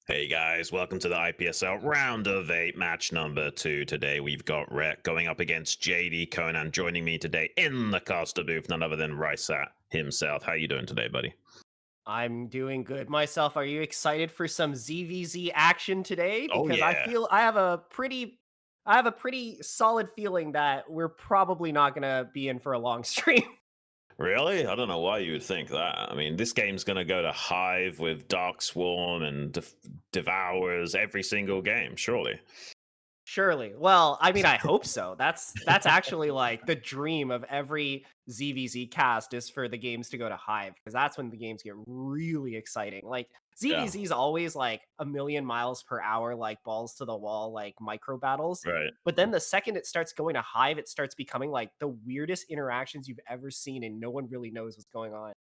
Hey guys, welcome to the IPSL round of 8, match number 2. Today we've got Rhett going up against JDConan. Joining me today in the caster booth, none other than Ro8 himself. How you doing today, buddy? I'm doing good myself. Are you excited for some ZVZ action today? Oh Because I yeah. feel I have a pretty solid feeling that we're probably not gonna be in for a long stream. Really? I don't know why you would think that. I mean, this game's going to go to Hive with Dark Swarm and Devours every single game, surely. Surely. Well, I mean, I hope so. That's actually like the dream of every ZVZ cast is for the games to go to Hive because that's when the games get really exciting. Like Yeah, ZVZ is always like a million miles per hour, like balls to the wall, like micro battles. right. But then the second it starts going to Hive, it starts becoming like the weirdest interactions you've ever seen, and no one really knows what's going on.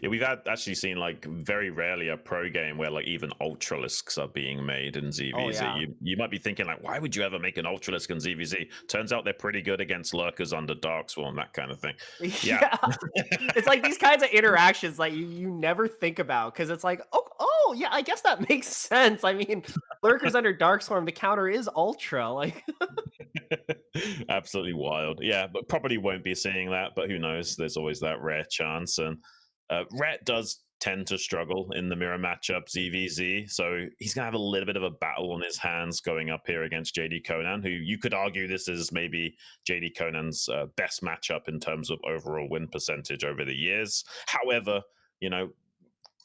Yeah, actually seen like very rarely a pro game where like even ultralisks are being made in Oh ZVZ. yeah. You might be thinking like, why would you ever make an ultralisk in ZVZ? Turns out they're pretty good against lurkers under Dark Swarm, that kind of thing. Yeah. Yeah. It's like these kinds of interactions like you never think about because it's like, oh yeah, I guess that makes sense. I mean, lurkers under Darkstorm, the counter is ultra. Like, Absolutely wild. Yeah, but probably won't be seeing that, but who knows? There's always that rare chance. And Rhett does tend to struggle in the mirror matchup ZVZ, so he's going to have a little bit of a battle on his hands going up here against JDConan, who you could argue this is maybe JDConan's best matchup in terms of overall win percentage over the years. However, you know,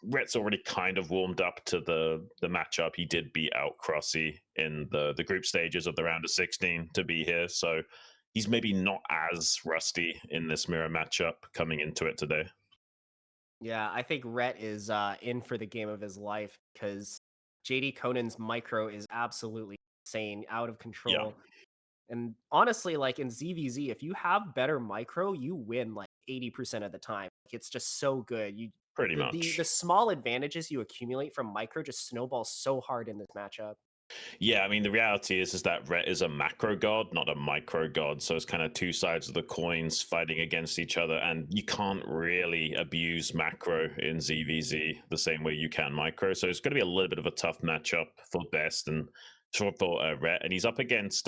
Rhett's already kind of warmed up to the matchup. He did beat out Crossy in the group stages of the round of 16 to be here, so he's maybe not as rusty in this mirror matchup coming into it today. yeah, I think Rhett is in for the game of his life because JD Conan's micro is absolutely insane, out of Yeah, control. And honestly, like in ZVZ, if you have better micro, you win like 80% of the time. Like, it's just so good. You pretty the much. small advantages you accumulate from micro just snowball so hard in this matchup. Yeah, I mean the reality is that Rhett is a macro god, not a micro god. So it's kind of two sides of the coins fighting against each other, and you can't really abuse macro in ZVZ the same way you can micro. So it's going to be a little bit of a tough matchup for Best and for Rhett, and he's up against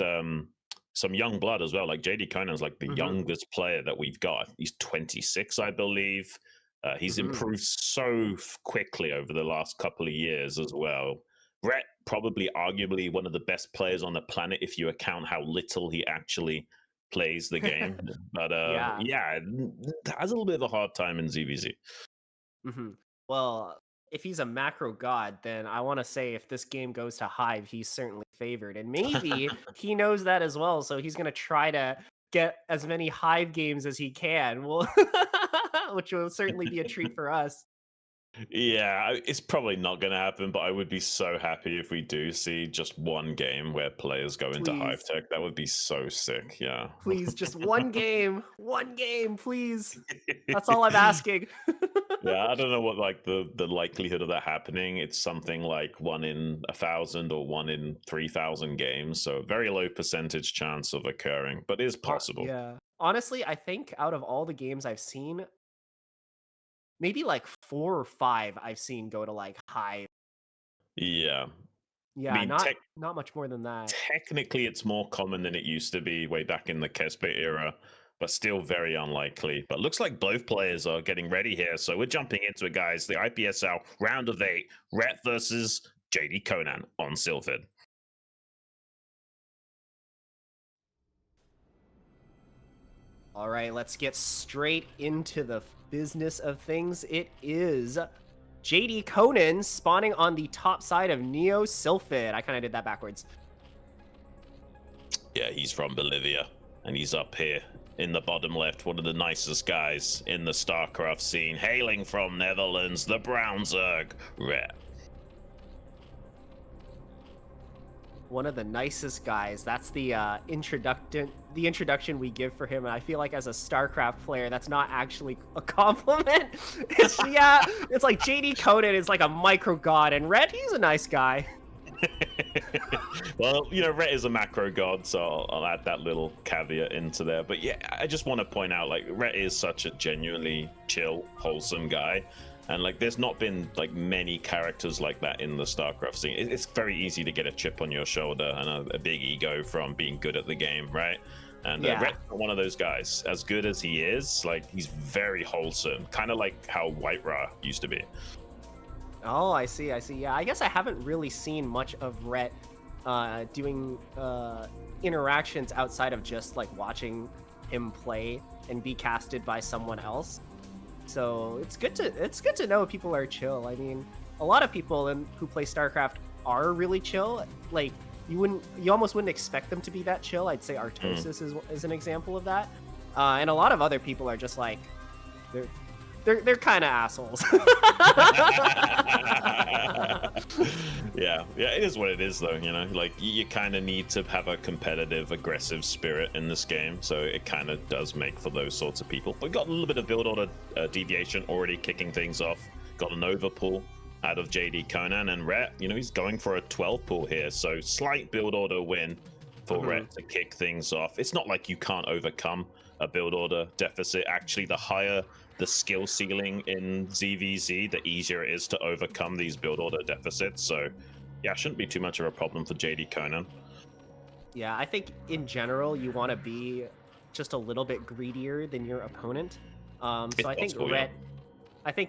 some young blood as well. Like JD Conan's like the Mhm. youngest player that we've got. He's 26, I believe. He's Mhm. improved so quickly over the last couple of years as well. Brett probably arguably one of the best players on the planet if you account how little he actually plays the game. But Yeah. yeah, has a little bit of a hard time in ZVZ. Mhm. Well, if he's a macro god, then I want to say if this game goes to Hive, he's certainly favored. And maybe he knows that as well, so he's going to try to get as many Hive games as he can. Well, which will certainly be a treat for us. Yeah, it's probably not going to happen, but I would be so happy if we do see just one game where players go into Hive Please. Tech. That would be so sick. Yeah. Please, just one game, please. That's all I'm asking. Yeah, I don't know what like the likelihood of that happening. It's something like 1 in 1,000 or 1 in 3,000 games, so very low percentage chance of occurring, but is possible. Yeah. Honestly, I think out of all the games I've seen, maybe like 4 or 5 I've seen go to like Hive. Yeah, I Yeah, mean, not much more than that. technically, it's more common than it used to be way back in the Kespe era, but still very unlikely. But looks like both players are getting ready here, so we're jumping into it, guys. The IPSL round of 8, Rhett versus JDConan on Sylphid. All right, let's get straight into the business of things. It is JD Conan spawning on the top side of Neo Sylphid. I kind of did that backwards. Yeah, he's from Bolivia, and he's up here in the bottom left, one of the nicest guys in the StarCraft scene, hailing from Netherlands, the Brown Zerg, Rhett. One of the nicest guys. That's the introduction we give for him. And I feel like as a StarCraft player, that's not actually a compliment. It's yeah, it's like JD Conan is like a micro god, and Red, he's a nice guy. Well, Rhett is a macro god, so I'll add that little caveat into there. But yeah, I just want to point out, like, Rhett is such a genuinely chill, wholesome guy. And like, there's not been like many characters like that in the StarCraft scene. It's very easy to get a chip on your shoulder and a big ego from being good at the game, right? And Yeah. Rhett's not one of those guys. As good as he is, like, he's very wholesome, kind of like how White Ra used to be. Oh, I see. I see. Yeah, I guess I haven't really seen much of Rhett doing interactions outside of just like watching him play and be casted by someone else. So it's good to know people are chill. I mean, a lot of people who play StarCraft are really chill. Like you almost wouldn't expect them to be that chill. I'd say Mm. Artosis is an example of that. And a lot of other people are just like they're they're kind of assholes. Yeah, yeah, it is what it is, though. Like, you kind of need to have a competitive, aggressive spirit in this game, so it kind of does make for those sorts of people. We've got a little bit of build order deviation already kicking things off. Got an overpull out of JDConan, and Rhett, he's going for a 12 pull here, so slight build order win for Rhett to kick things off. It's not like you can't overcome a build order deficit. Actually, the higher the skill ceiling in ZVZ, the easier it is to overcome these build order deficits. So yeah, shouldn't be too much of a problem for JDConan. Yeah, I think in general you want to be just a little bit greedier than your opponent. So If I think possible, yeah.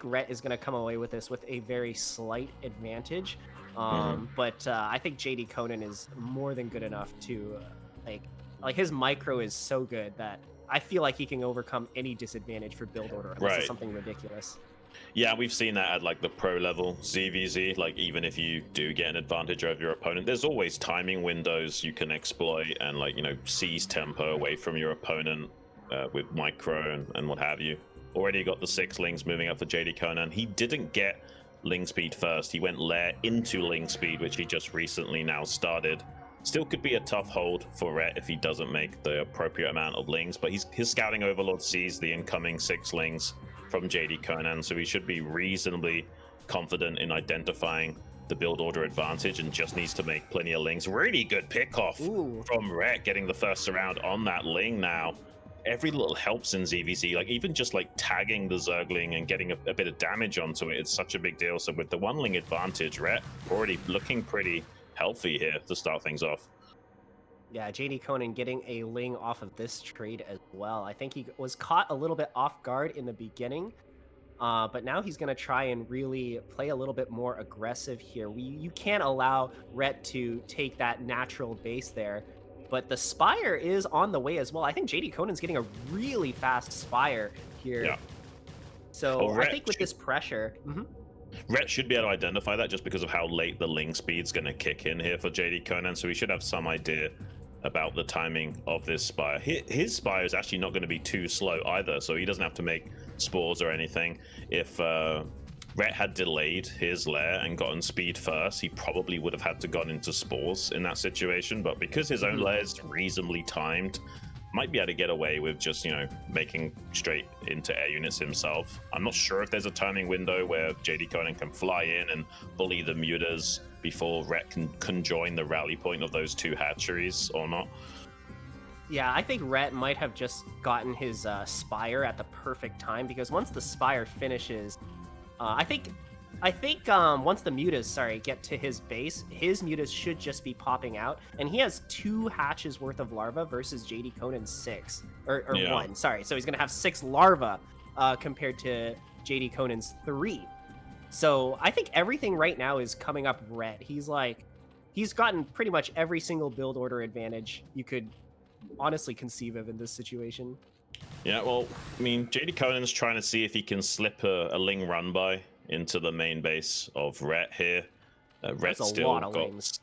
Rhett is going to come away with this with a very slight advantage. Mhm. But I think JDConan is more than good enough to like like his micro is so good that I feel like he can overcome any disadvantage for build order unless it's Right. something ridiculous. Yeah, we've seen that at like the pro level ZVZ. Like, even if you do get an advantage over your opponent, there's always timing windows you can exploit and, like, seize tempo away from your opponent with micro and what have you. Already got the 6 lings moving up for JDConan. He didn't get ling speed first. He went lair into ling speed, which he just recently now started. Still could be a tough hold for Rhett if he doesn't make the appropriate amount of lings, but his scouting overlord sees the incoming 6 lings from JDConan, so he should be reasonably confident in identifying the build order advantage and just needs to make plenty of lings. Really good pick off Ooh. from Rhett, getting the first round on that ling now. Every little helps in ZVZ, like even just like tagging the Zergling and getting a bit of damage onto it, it's such a big deal. So with the 1 ling advantage, Rhett already looking pretty healthy here to start things off. Yeah, JDConan getting a ling off of this trade as well. I think he was caught a little bit off guard in the beginning, but now he's going to try and really play a little bit more aggressive here. You can't allow Rhett to take that natural base there, but the Spire is on the way as well. I think JDConan's getting a really fast Spire here. Yeah. So I think with this pressure... Rhett should be able to identify that just because of how late the ling speed's going to kick in here for JDConan, so he should have some idea about the timing of this Spire. His Spire is actually not going to be too slow either, so he doesn't have to make spores or anything. If Rhett had delayed his lair and gotten speed first, he probably would have had to gone into spores in that situation, but because his own lair is reasonably timed, might be able to get away with just, making straight into air units himself. I'm not sure if there's a timing window where JDConan can fly in and bully the mutas before Rhett can join the rally point of those 2 hatcheries or not. Yeah, I think Rhett might have just gotten his Spire at the perfect time, because once the Spire finishes, I think once the mutas, get to his base, his mutas should just be popping out, and he has 2 hatches worth of larva versus JDConan's 6 or Yeah. 1. Sorry, so he's gonna have 6 larva compared to JDConan's 3. So I think everything right now is coming up Rhett. He's gotten pretty much every single build order advantage you could honestly conceive of in this situation. Yeah, well, I mean, JDConan's trying to see if he can slip a ling run by into the main base of Rhett here. Rhett That's a still lot of got, lings.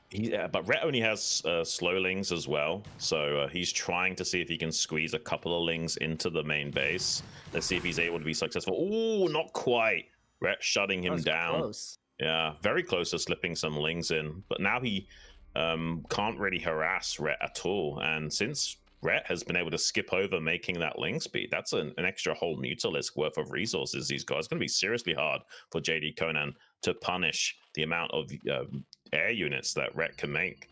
but Rhett only has slow lings as well, so he's trying to see if he can squeeze a couple of lings into the main base. Let's see if he's able to be successful. Oh, not quite. Rhett shutting That him was down. close. Yeah, very close to slipping some lings in, but now he can't really harass Rhett at all. And since Rhett has been able to skip over making that ling speed, that's an extra whole Mutalisk worth of resources he's got. It's going to be seriously hard for JDConan to punish the amount of air units that Rhett can make.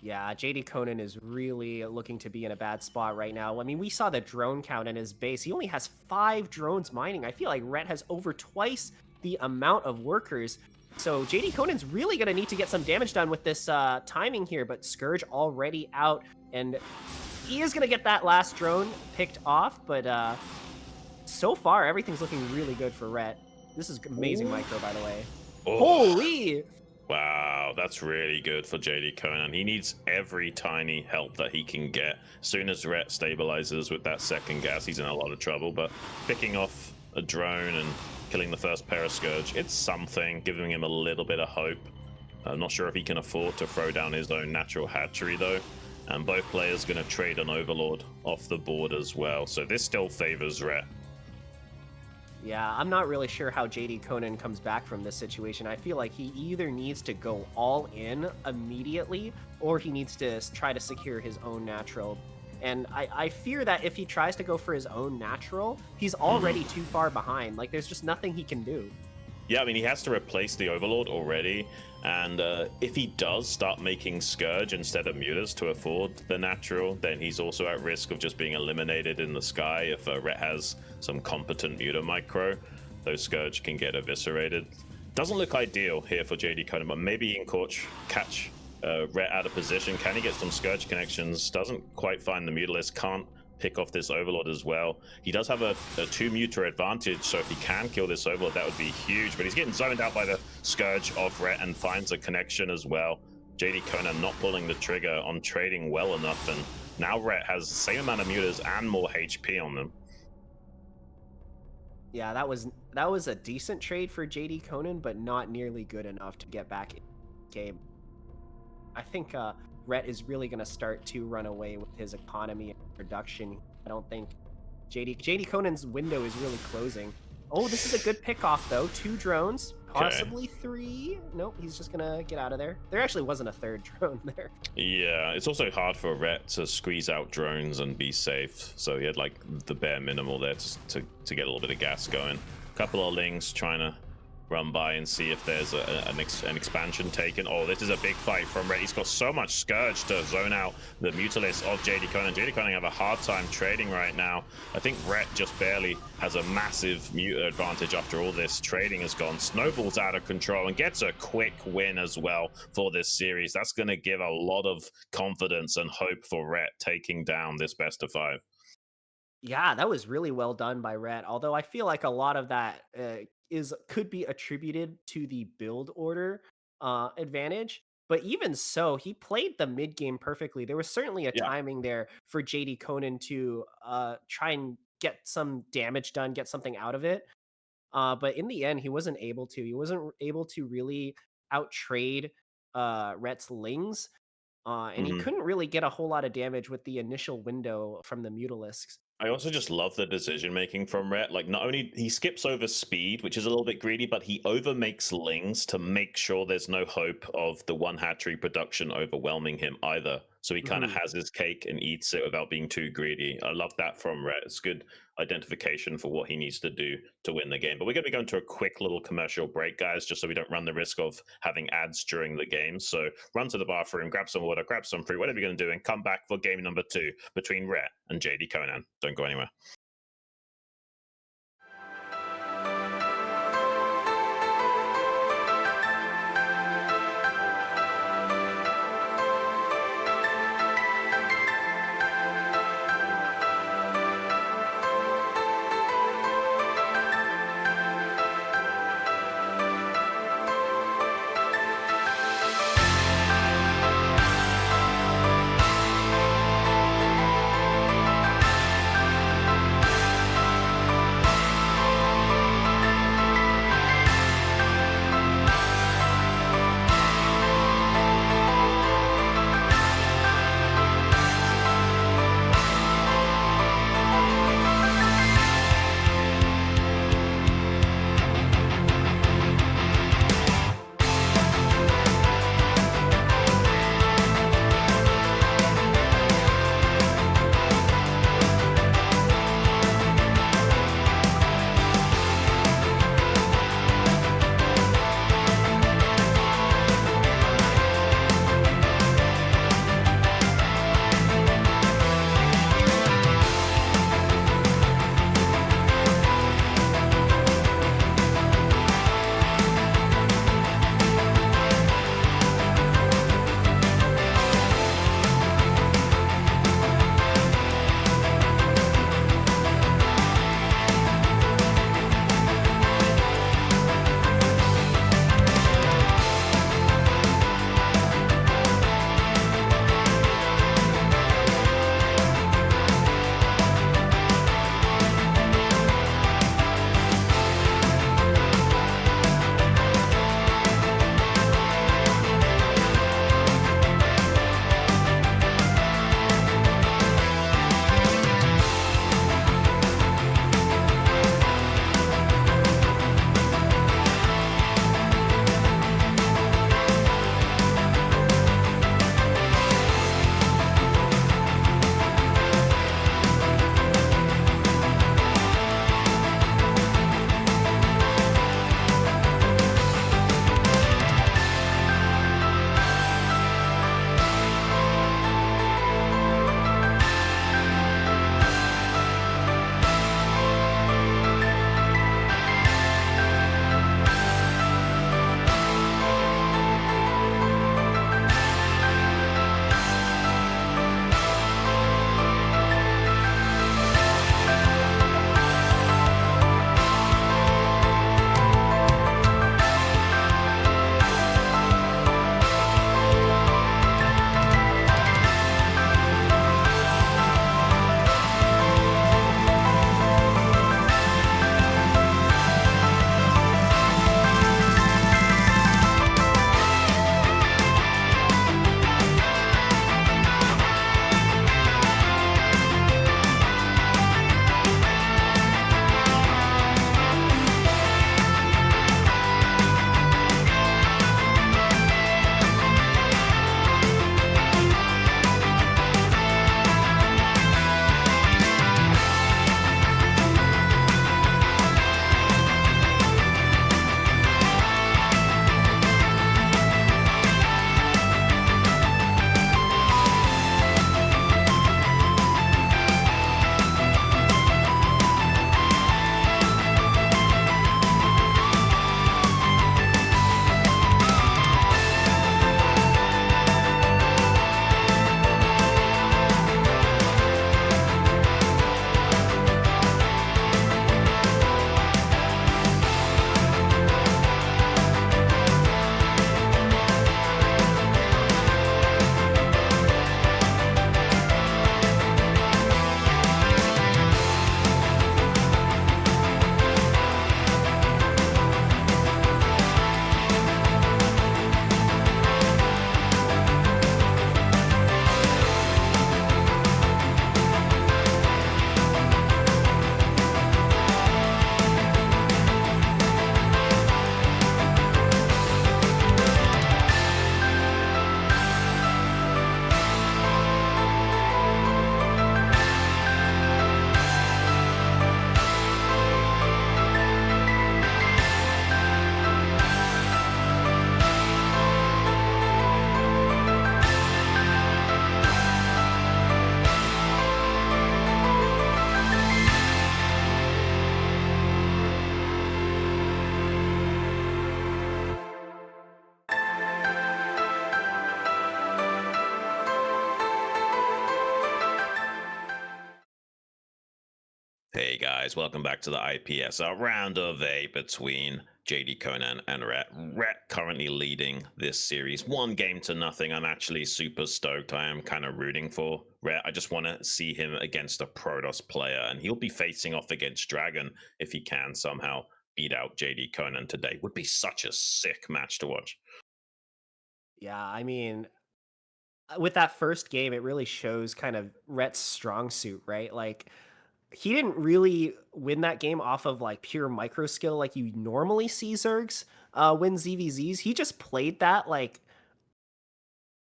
Yeah, JDConan is really looking to be in a bad spot right now. I mean, we saw the drone count in his base. He only has 5 drones mining. I feel like Rhett has over twice the amount of workers. So JDConan's really going to need to get some damage done with this timing here, but Scourge already out, and he is going to get that last drone picked off, but so far, everything's looking really good for Ret. This is amazing micro, by the way. Oh. Holy! Wow, that's really good for JDConan. He needs every tiny help that he can get. As soon as Ret stabilizes with that second gas, he's in a lot of trouble. But picking off a drone and killing the first pair of Scourge, it's something, giving him a little bit of hope. I'm not sure if he can afford to throw down his own natural hatchery, though. And both players going to trade an Overlord off the board as well. So this still favors Ret. Yeah, I'm not really sure how JDConan comes back from this situation. I feel like he either needs to go all in immediately, or he needs to try to secure his own natural. And I fear that if he tries to go for his own natural, he's already too far behind. Like, there's just nothing he can do. Yeah, I mean, he has to replace the Overlord already, and if he does start making Scourge instead of Mutas to afford the natural, then he's also at risk of just being eliminated in the sky. If Ret has some competent Muta micro, those Scourge can get eviscerated. Doesn't look ideal here for JDConan, but maybe he can catch Ret out of position. Can he get some Scourge connections? Doesn't quite find the Mutalist, can't pick off this Overlord as well. He does have a 2 Muta advantage, so if he can kill this Overlord, that would be huge. But he's getting zoned out by the Scourge of Ret and finds a connection as well. JDConan not pulling the trigger on trading well enough, and now Ret has the same amount of Mutas and more HP on them. Yeah, that was a decent trade for JDConan, but not nearly good enough to get back in the game. I think Ret is really going to start to run away with his economy and production. I don't think JDConan's window is really closing. Oh, this is a good pickoff, though. 2 drones, possibly 3. Nope, he's just going to get out of there. There actually wasn't a 3rd drone there. Yeah, it's also hard for Ret to squeeze out drones and be safe. So he had like the bare minimal there to get a little bit of gas going. A couple of Lings trying to run by and see if there's an expansion taken. Oh, this is a big fight from Ret. He's got so much Scourge to zone out the Mutalist of JDConan. JDConan have a hard time trading right now. I think Ret just barely has a massive Muta advantage after all this trading has gone. Snowball's out of control and gets a quick win as well for this series. That's going to give a lot of confidence and hope for Ret taking down this best of 5. Yeah, that was really well done by Ret. Although I feel like a lot of that could be attributed to the build order advantage. But even so, he played the mid game perfectly. There was certainly a timing there for JDConan to try and get some damage done, get something out of it. But in the end, he wasn't able to. He wasn't able to really outtrade Ret's Lings. And he couldn't really get a whole lot of damage with the initial window from the Mutalisks. I also just love the decision making from Ret. Like, not only he skips over speed, which is a little bit greedy, but he over makes Lings to make sure there's no hope of the 1 hatchery production overwhelming him either. So he kind of has his cake and eats it without being too greedy. I love that from Ret. It's good identification for what he needs to do to win the game. But we're going to be going to a quick little commercial break, guys, just so we don't run the risk of having ads during the game. So run to the bathroom, grab some water, grab some fruit, whatever you're going to do, and come back for game number 2 between Ret and JDConan. Don't go anywhere. guys? Welcome back to the IPSL round of 8 between JDConan and Ret. Ret currently leading this series 1-0. I'm actually super stoked. I am kind of rooting for Ret. I just want to see him against a Protoss player, and he'll be facing off against Dragon if he can somehow beat out JDConan today. Would be such a sick match to watch. Yeah, I mean, with that first game, it really shows kind of Rhett's strong suit, right? Like, he didn't really win that game off of like pure micro skill like you normally see Zergs win ZVZs. He just played that like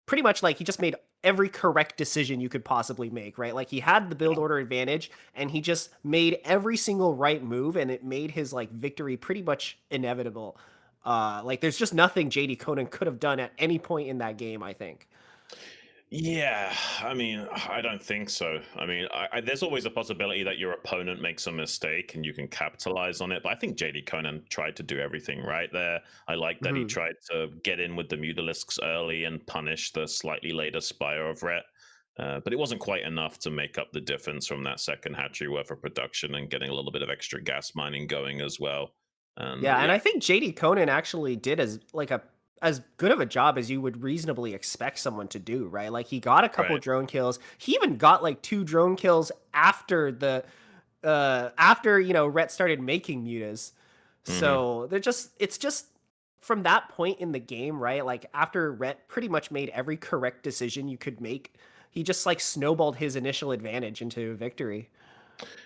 pretty much like he just made every correct decision you could possibly make, right? Like he had the build order advantage and he just made every single right move and it made his like victory pretty much inevitable. Like there's just nothing JDConan could have done at any point in that game, I think. Yeah, I mean, I don't think so. I mean, there's always a possibility that your opponent makes a mistake and you can capitalize on it. But I think JDConan tried to do everything right there. I like that he Mhm. tried to get in with the Mutalisks early and punish the slightly later Spire of Ret. But it wasn't quite enough to make up the difference from that second hatchery worth of production and getting a little bit of extra gas mining going as well. And Yeah, and yeah, I think JDConan actually did as good of a job as you would reasonably expect someone to do, right? Like he got a couple right. drone kills. He even got like 2 drone kills after after, Rhett started making mutas. Hmm. So it's just from that point in the game, right? Like after Rhett pretty much made every correct decision you could make, he just like snowballed his initial advantage into victory.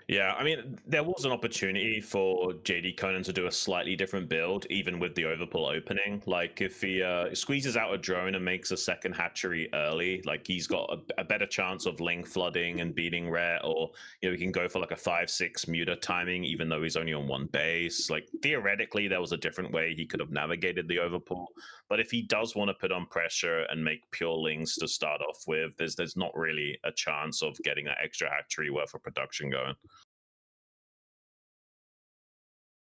Yeah, I mean, there was an opportunity for JDConan to do a slightly different build, even with the overpull opening. Like, if he squeezes out a drone and makes a second hatchery early, like he's got a better chance of link flooding and beating Rare, or he can go for like a 5-6 muta timing, even though he's only on one base. Like, theoretically, there was a different way he could have navigated the overpull. But if he does want to put on pressure and make pure links to start off with, there's not really a chance of getting that extra hatchery worth of production going.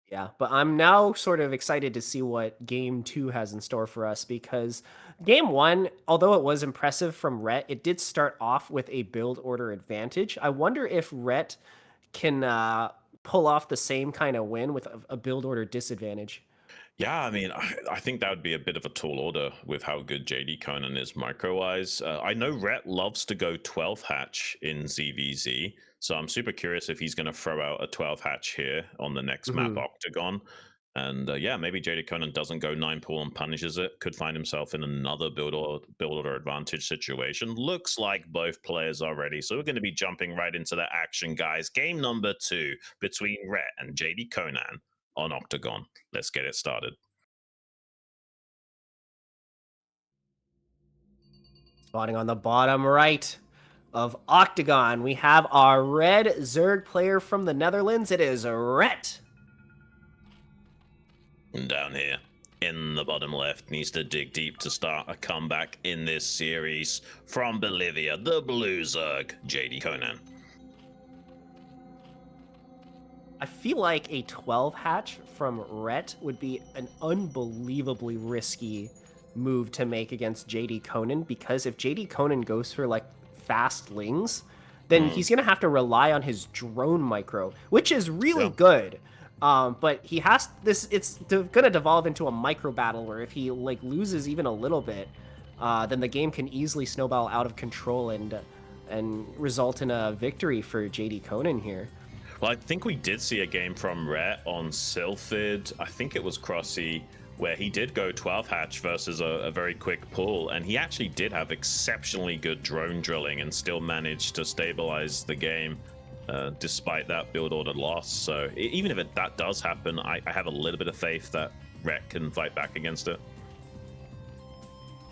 Yeah, but I'm now sort of excited to see what game 2 has in store for us because game 1, although it was impressive from Rhett, it did start off with a build order advantage. I wonder if Rhett can pull off the same kind of win with a build order disadvantage. Yeah, I mean, I think that would be a bit of a tall order with how good JDConan is micro-wise. I know Rhett loves to go 12 hatch in ZVZ, so I'm super curious if he's going to throw out a 12 hatch here on the next map, Mhm. Octagon. And yeah, maybe JDConan doesn't go 9 pool and punishes it. Could find himself in another build order advantage situation. Looks like both players are ready, so we're going to be jumping right into the action, guys. Game number 2 between Rhett and JDConan on Octagon. Let's get it started. Spotting on the bottom right of Octagon, we have our red Zerg player from the Netherlands. It is Rhett. And down here in the bottom left needs to dig deep to start a comeback in this series from Bolivia, the Blue Zerg, JDConan. I feel like a 12 hatch from Rhett would be an unbelievably risky move to make against JDConan because if JDConan goes for like fast lings, then Mm, he's going to have to rely on his drone micro, which is really yeah. good. But he has this, it's going to devolve into a micro battle where if he like loses even a little bit, then the game can easily snowball out of control and result in a victory for JDConan here. Well, I think we did see a game from Rhett on Sylphid. I think it was Crossy, where he did go 12 hatch versus a very quick pull, and he actually did have exceptionally good drone drilling and still managed to stabilize the game despite that build order loss. So even if that does happen, I have a little bit of faith that Rhett can fight back against it.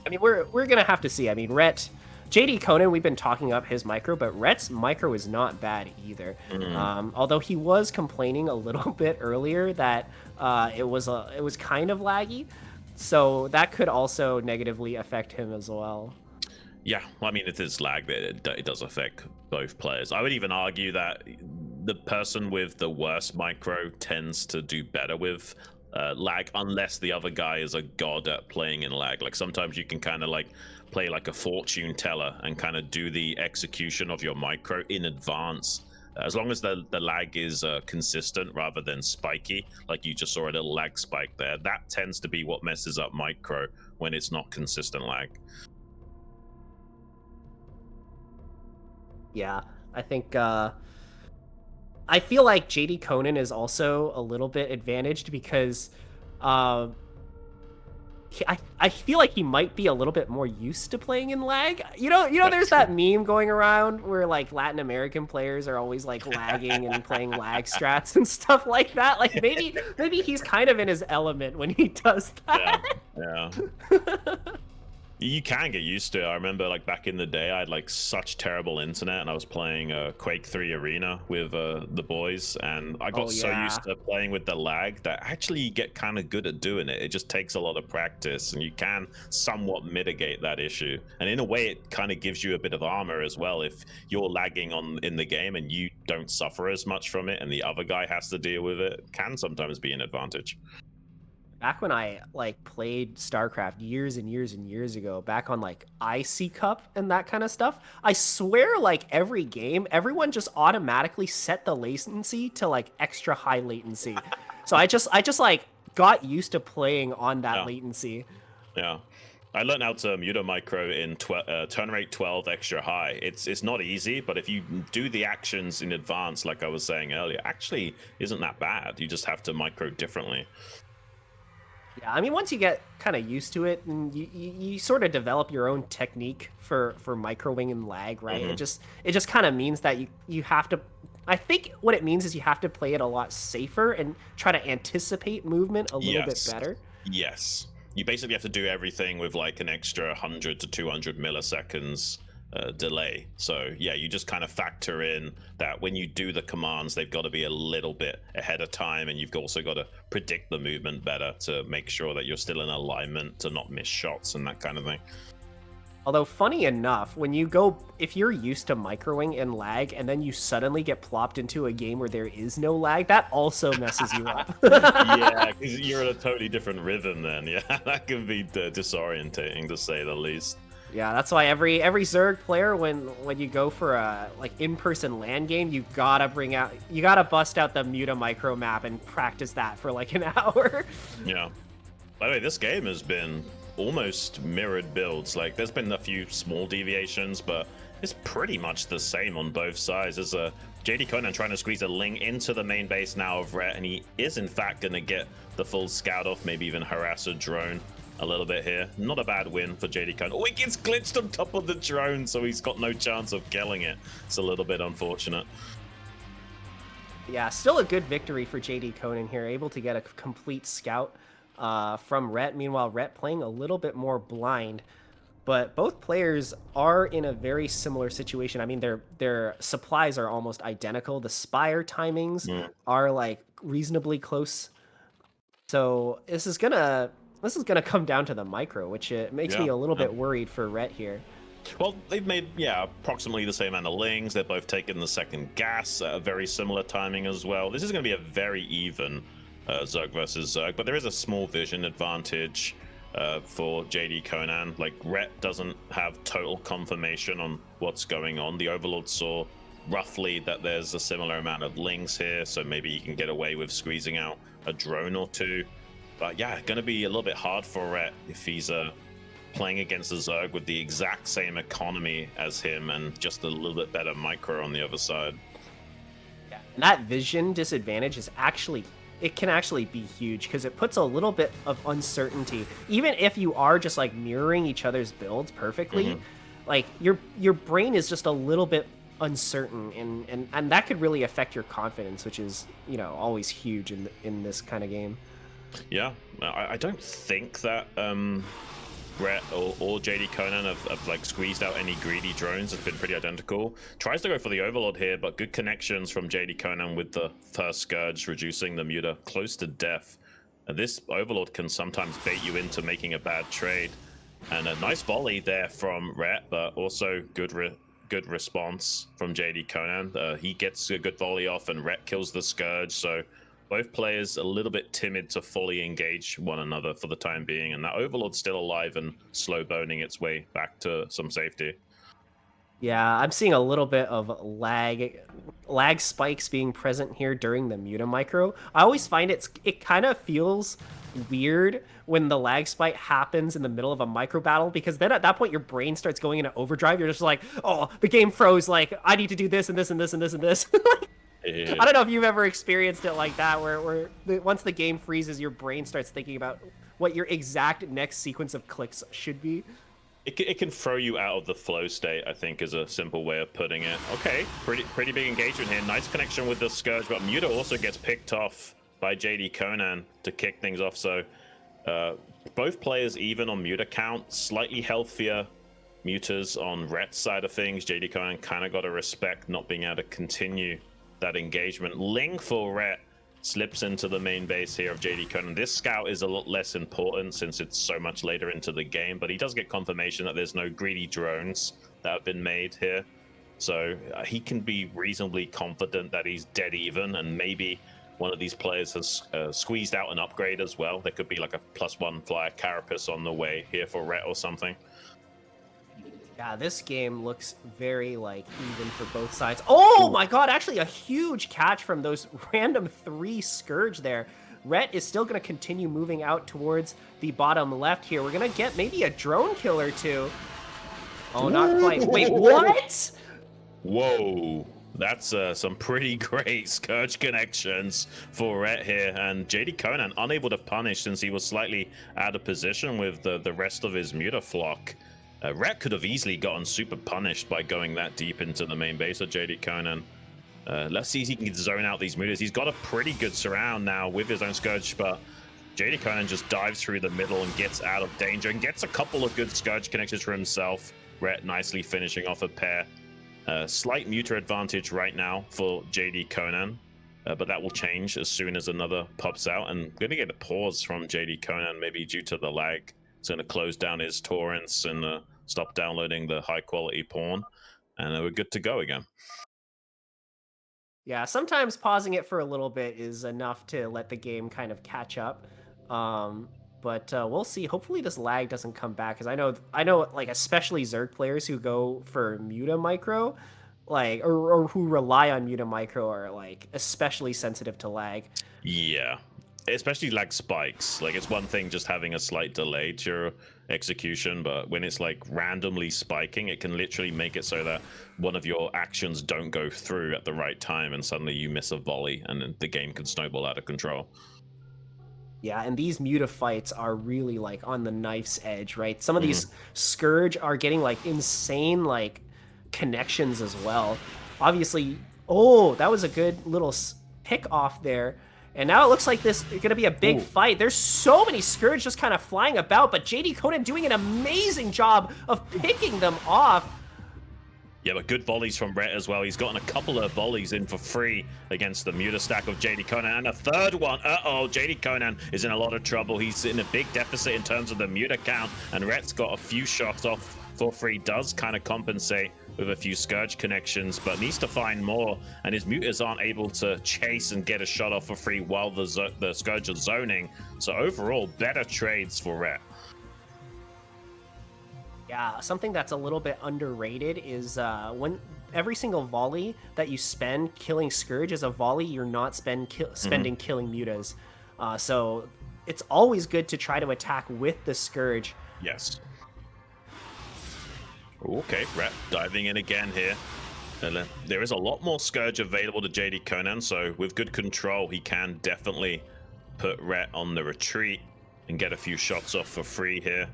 I mean, we're gonna have to see. I mean, Rhett, JDConan, we've been talking up his micro, but Rhett's micro is not bad either. Mm. Although he was complaining a little bit earlier that it was kind of laggy, so that could also negatively affect him as well. Yeah, well, I mean, it is lag, but it does affect both players. I would even argue that the person with the worst micro tends to do better with lag, unless the other guy is a god at playing in lag. Like sometimes you can kind of like play like a fortune teller and kind of do the execution of your micro in advance. As long as the lag is consistent rather than spiky, like you just saw a little lag spike there, that tends to be what messes up micro when it's not consistent lag. Yeah, I think I feel like JDConan is also a little bit advantaged because um I feel like he might be a little bit more used to playing in lag. There's That's true. that meme going around where like Latin American players are always like lagging and playing lag strats and stuff like that. Like maybe he's kind of in his element when he does Yeah, that. yeah. You can get used to it. I remember like back in the day, I had like such terrible internet, and I was playing Quake 3 Arena with the boys, and I got Oh so yeah. used to playing with the lag that actually you get kind of good at doing it. It just takes a lot of practice, and you can somewhat mitigate that issue. And in a way, it kind of gives you a bit of armor as well. If you're lagging on in the game and you don't suffer as much from it, and the other guy has to deal with it, can sometimes be an advantage. Back when I like played StarCraft years and years and years ago, back on like IC Cup and that kind of stuff, I swear like every game, everyone just automatically set the latency to like extra high latency. So I just like got used to playing on that Yeah, latency. yeah. I learned how to mute a micro in turn rate 12 extra high. It's not easy, but if you do the actions in advance, like I was saying earlier, actually isn't that bad. You just have to micro differently. Yeah, I mean, once you get kind of used to it, and you sort of develop your own technique for microwing and lag, right? Hmm. It just kind of means that you have to. I think what it means is you have to play it a lot safer and try to anticipate movement a little bit Yes. better. Yes. You basically have to do everything with like an extra 100 to 200 milliseconds delay. So, yeah, you just kind of factor in that when you do the commands, they've got to be a little bit ahead of time. And you've also got to predict the movement better to make sure that you're still in alignment to not miss shots and that kind of thing. Although funny enough, if you're used to microwing and lag, and then you suddenly get plopped into a game where there is no lag, that also messes you up. Yeah, because you're in a totally different rhythm then. Yeah, that can be disorientating to say the least. Yeah, that's why every Zerg player, when you go for a like in-person LAN game, you gotta bust out the Muta micro map and practice that for like an hour. Yeah. By the way, this game has been almost mirrored builds. Like, there's been a few small deviations, but it's pretty much the same on both sides. There's a JDConan trying to squeeze a Ling into the main base now of Ret, and he is in fact going to get the full scout off, maybe even harass a drone a little bit here. Not a bad win for JDConan. Oh, he gets glitched on top of the drone, so he's got no chance of killing it. It's a little bit unfortunate. Yeah, still a good victory for JDConan here, able to get a complete scout from Ret. Meanwhile, Ret playing a little bit more blind. But both players are in a very similar situation. I mean, their supplies are almost identical. The Spire timings Mm, are like reasonably close. So this is gonna come down to the micro, which it makes me yeah. a little Yeah. bit worried for Ret here. Well, they've made, yeah, approximately the same amount of lings. They're both taking the second gas at a very similar timing as well. This is going to be a very even Zerg versus Zerg, but there is a small vision advantage for JDConan. Like, Ret doesn't have total confirmation on what's going on. The Overlord saw roughly that there's a similar amount of lings here, so maybe he can get away with squeezing out a drone or two. But yeah, going to be a little bit hard for Ret if he's playing against a Zerg with the exact same economy as him and just a little bit better micro on the other side. Yeah. And that vision disadvantage can actually be huge because it puts a little bit of uncertainty. Even if you are just like mirroring each other's builds perfectly, like your brain is just a little bit uncertain, and that could really affect your confidence, which is always huge in this kind of game. Yeah, I don't think that Brett or JDConan have like squeezed out any greedy drones. It's been pretty identical. Tries to go for the Overlord here, but good connections from JDConan with the first Scourge, reducing the Muta close to death. And this Overlord can sometimes bait you into making a bad trade. And a nice volley there from Rhett, but also good response from JDConan. He gets a good volley off, and Rhett kills the Scourge. So both players a little bit timid to fully engage one another for the time being, and that Overlord's still alive and slow boning its way back to some safety. Yeah, I'm seeing a little bit of lag spikes being present here during the Muta micro. I always find it kind of feels weird when the lag spike happens in the middle of a micro battle, because then at that point your brain starts going into overdrive. You're just like, oh, the game froze. Like, I need to do this and this and this and this and this. I Yeah. don't know if you've ever experienced it like that, where once the game freezes, your brain starts thinking about what your exact next sequence of clicks should be. It can throw you out of the flow state, I think, is a simple way of putting it. Okay, pretty big engagement here. Nice connection with the Scourge, but Muta also gets picked off by JDConan to kick things off. So both players even on Muta count, slightly healthier Mutas on Rhett's side of things. JDConan kind of got to respect not being able to continue that engagement. Ling for Rhett slips into the main base here of JDConan. This scout is a lot less important since it's so much later into the game, but he does get confirmation that there's no greedy drones that have been made here. So he can be reasonably confident that he's dead even, and maybe one of these players has squeezed out an upgrade as well. There could be like a +1 flyer carapace on the way here for Rhett or something. Yeah, this game looks very, like, even for both sides. Oh my god, actually a huge catch from those random 3 Scourge there. Rhett is still going to continue moving out towards the bottom left here. We're going to get maybe a drone kill or two. Oh, not quite. Wait, what? Whoa. That's some pretty great Scourge connections for Rhett here. And JDConan unable to punish since he was slightly out of position with the rest of his Muta flock. Rhett could have easily gotten super punished by going that deep into the main base of JDConan. Let's see if he can zone out these Mutas. He's got a pretty good surround now with his own Scourge, but JDConan just dives through the middle and gets out of danger and gets a couple of good Scourge connections for himself. Rhett nicely finishing off a pair. Slight Muta advantage right now for JDConan, but that will change as soon as another pops out. And we're going to get a pause from JDConan, maybe due to the lag. It's going to close down his torrents and stop downloading the high quality porn, and we're good to go again. Yeah, sometimes pausing it for a little bit is enough to let the game kind of catch up. Um, but we'll see. Hopefully, this lag doesn't come back, because I know, like, especially Zerg players who go for Muta micro, like, or who rely on Muta micro, are like especially sensitive to lag. Yeah, especially like spikes. Like, it's one thing just having a slight delay to your execution, but when it's like randomly spiking, it can literally make it so that one of your actions don't go through at the right time, and suddenly you miss a volley, and then the game can snowball out of control. Yeah, and these Muta fights are really, like, on the knife's edge, right? Some of Mhm. these Scourge are getting, like, insane, like, connections as well. Obviously, oh, that was a good little pick off there. And now it looks like this is going to be a big Ooh. fight. There's so many Scourge just kind of flying about, but JDConan doing an amazing job of picking them off. Yeah, but good volleys from Rhett as well. He's gotten a couple of volleys in for free against the Muta stack of JDConan, and a third one. Uh-oh, JDConan is in a lot of trouble. He's in a big deficit in terms of the Muta count, and Rhett's got a few shots off for free. Does kind of compensate with a few Scourge connections, but needs to find more, and his Mutas aren't able to chase and get a shot off for free while the Scourge are zoning. So overall, better trades for Rhett. Yeah, something that's a little bit underrated is when every single volley that you spend killing Scourge is a volley you're not spending killing Mutas. So it's always good to try to attack with the Scourge. Yes. Okay, Rhett diving in again here. And there is a lot more Scourge available to JDConan, so with good control, he can definitely put Rhett on the retreat and get a few shots off for free here.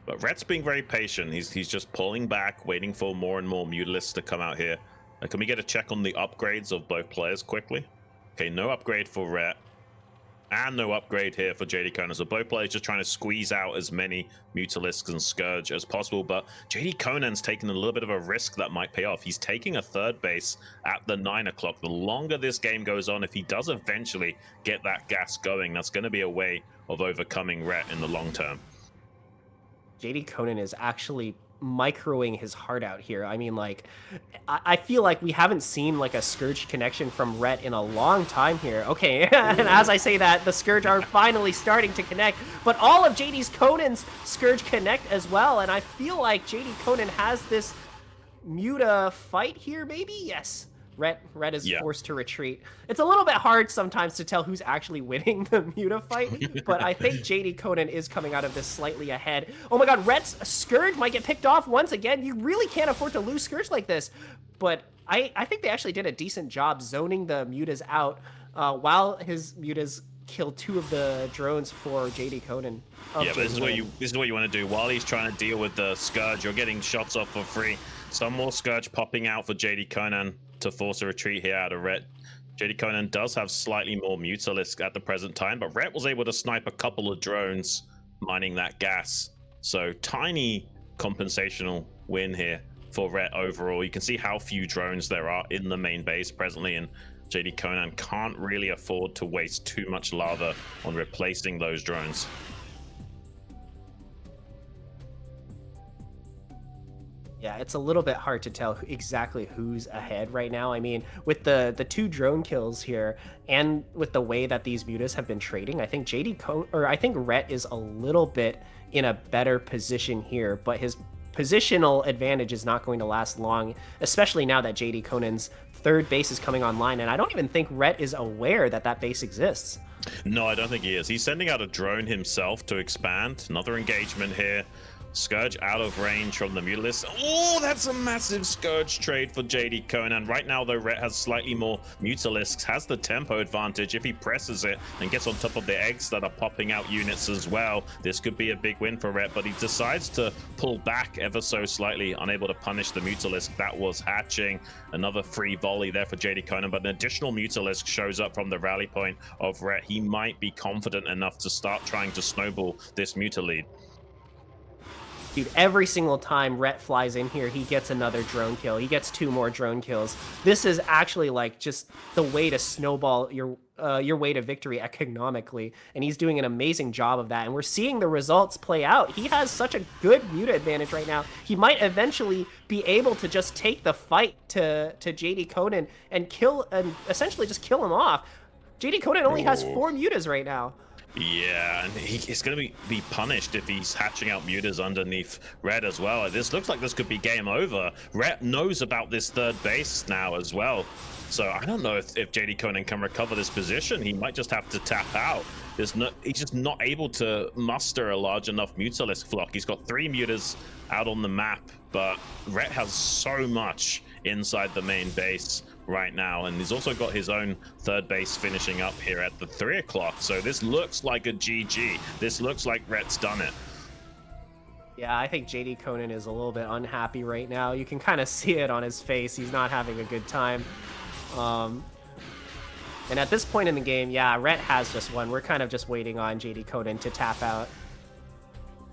But Rhett's being very patient. He's just pulling back, waiting for more and more Mutalisks to come out here. Can we get a check on the upgrades of both players quickly? Okay, no upgrade for Rhett. And no upgrade here for JDConan. So both players just trying to squeeze out as many Mutalisks and Scourge as possible. But JDConan's taking a little bit of a risk that might pay off. He's taking a third base at the 9 o'clock. The longer this game goes on, if he does eventually get that gas going, that's going to be a way of overcoming Rhett in the long term. JDConan is actually microing his heart out here. I mean, like, I feel like we haven't seen, like, a Scourge connection from Rhett in a long time here. Okay, and as I say that, the Scourge are finally starting to connect, but all of JD's Conan's Scourge connect as well, and I feel like JDConan has this Muta fight here, maybe? Yes. Red is Yeah. forced to retreat. It's a little bit hard sometimes to tell who's actually winning the Muta fight, but I think JDConan is coming out of this slightly ahead. Oh my god, Red's Scourge might get picked off once again. You really can't afford to lose Scourge like this. But I think they actually did a decent job zoning the Mutas out while his Mutas kill 2 of the drones for JDConan Yeah, of but JDConan. this is what you want to do while he's trying to deal with the Scourge. You're getting shots off for free. Some more Scourge popping out for JDConan to force a retreat here out of Ret. JDConan does have slightly more Mutalisk at the present time, but Ret was able to snipe a couple of drones mining that gas. So tiny compensational win here for Ret overall. You can see how few drones there are in the main base presently, and JDConan can't really afford to waste too much lava on replacing those drones. Yeah, it's a little bit hard to tell exactly who's ahead right now. I mean, with the 2 drone kills here, and with the way that these mutas have been trading, I think I think Rhett is a little bit in a better position here, but his positional advantage is not going to last long, especially now that JDConan's third base is coming online, and I don't even think Rhett is aware that that base exists. No, I don't think he is. He's sending out a drone himself to expand. Another engagement here. Scourge out of range from the Mutalisk. Oh, that's a massive Scourge trade for JDConan. Right now, though, Rhett has slightly more Mutalisks, has the tempo advantage. If he presses it and gets on top of the eggs that are popping out units as well, this could be a big win for Rhett, but he decides to pull back ever so slightly, unable to punish the Mutalisk that was hatching. Another free volley there for JDConan, but an additional Mutalisk shows up from the rally point of Rhett. He might be confident enough to start trying to snowball this Muta lead. Dude, every single time Rhett flies in here, he gets another drone kill. He gets 2 more drone kills. This is actually like just the way to snowball your way to victory economically, and he's doing an amazing job of that. And we're seeing the results play out. He has such a good Muta advantage right now. He might eventually be able to just take the fight to JDConan and essentially just kill him off. JDConan only has 4 Mutas right now. Yeah, and he's going to be punished if he's hatching out mutas underneath Red as well. This looks like this could be game over. Red knows about this third base now as well. So I don't know if JDConan can recover this position. He might just have to tap out. He's just not able to muster a large enough Mutalisk flock. He's got 3 mutas out on the map, but Red has so much inside the main base right now, and he's also got his own third base finishing up here at the 3 o'clock. So this looks like a GG. This looks like Rhett's done it. Yeah, I think JDConan is a little bit unhappy right now. You can kind of see it on his face. He's not having a good time. And at this point in the game, yeah, Rhett has just won. We're kind of just waiting on JDConan to tap out.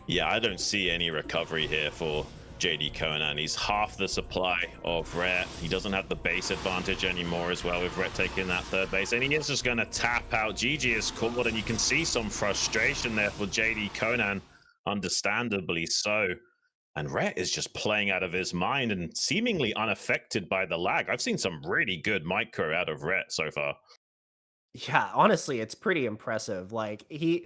Yeah, I don't see any recovery here for JDConan. He's half the supply of Rhett. He doesn't have the base advantage anymore as well, with Rhett taking that third base, and he is just going to tap out. GG is called, and you can see some frustration there for JDConan, understandably so. And Rhett is just playing out of his mind and seemingly unaffected by the lag. I've seen some really good micro out of Rhett so far. Yeah, honestly, it's pretty impressive. I feel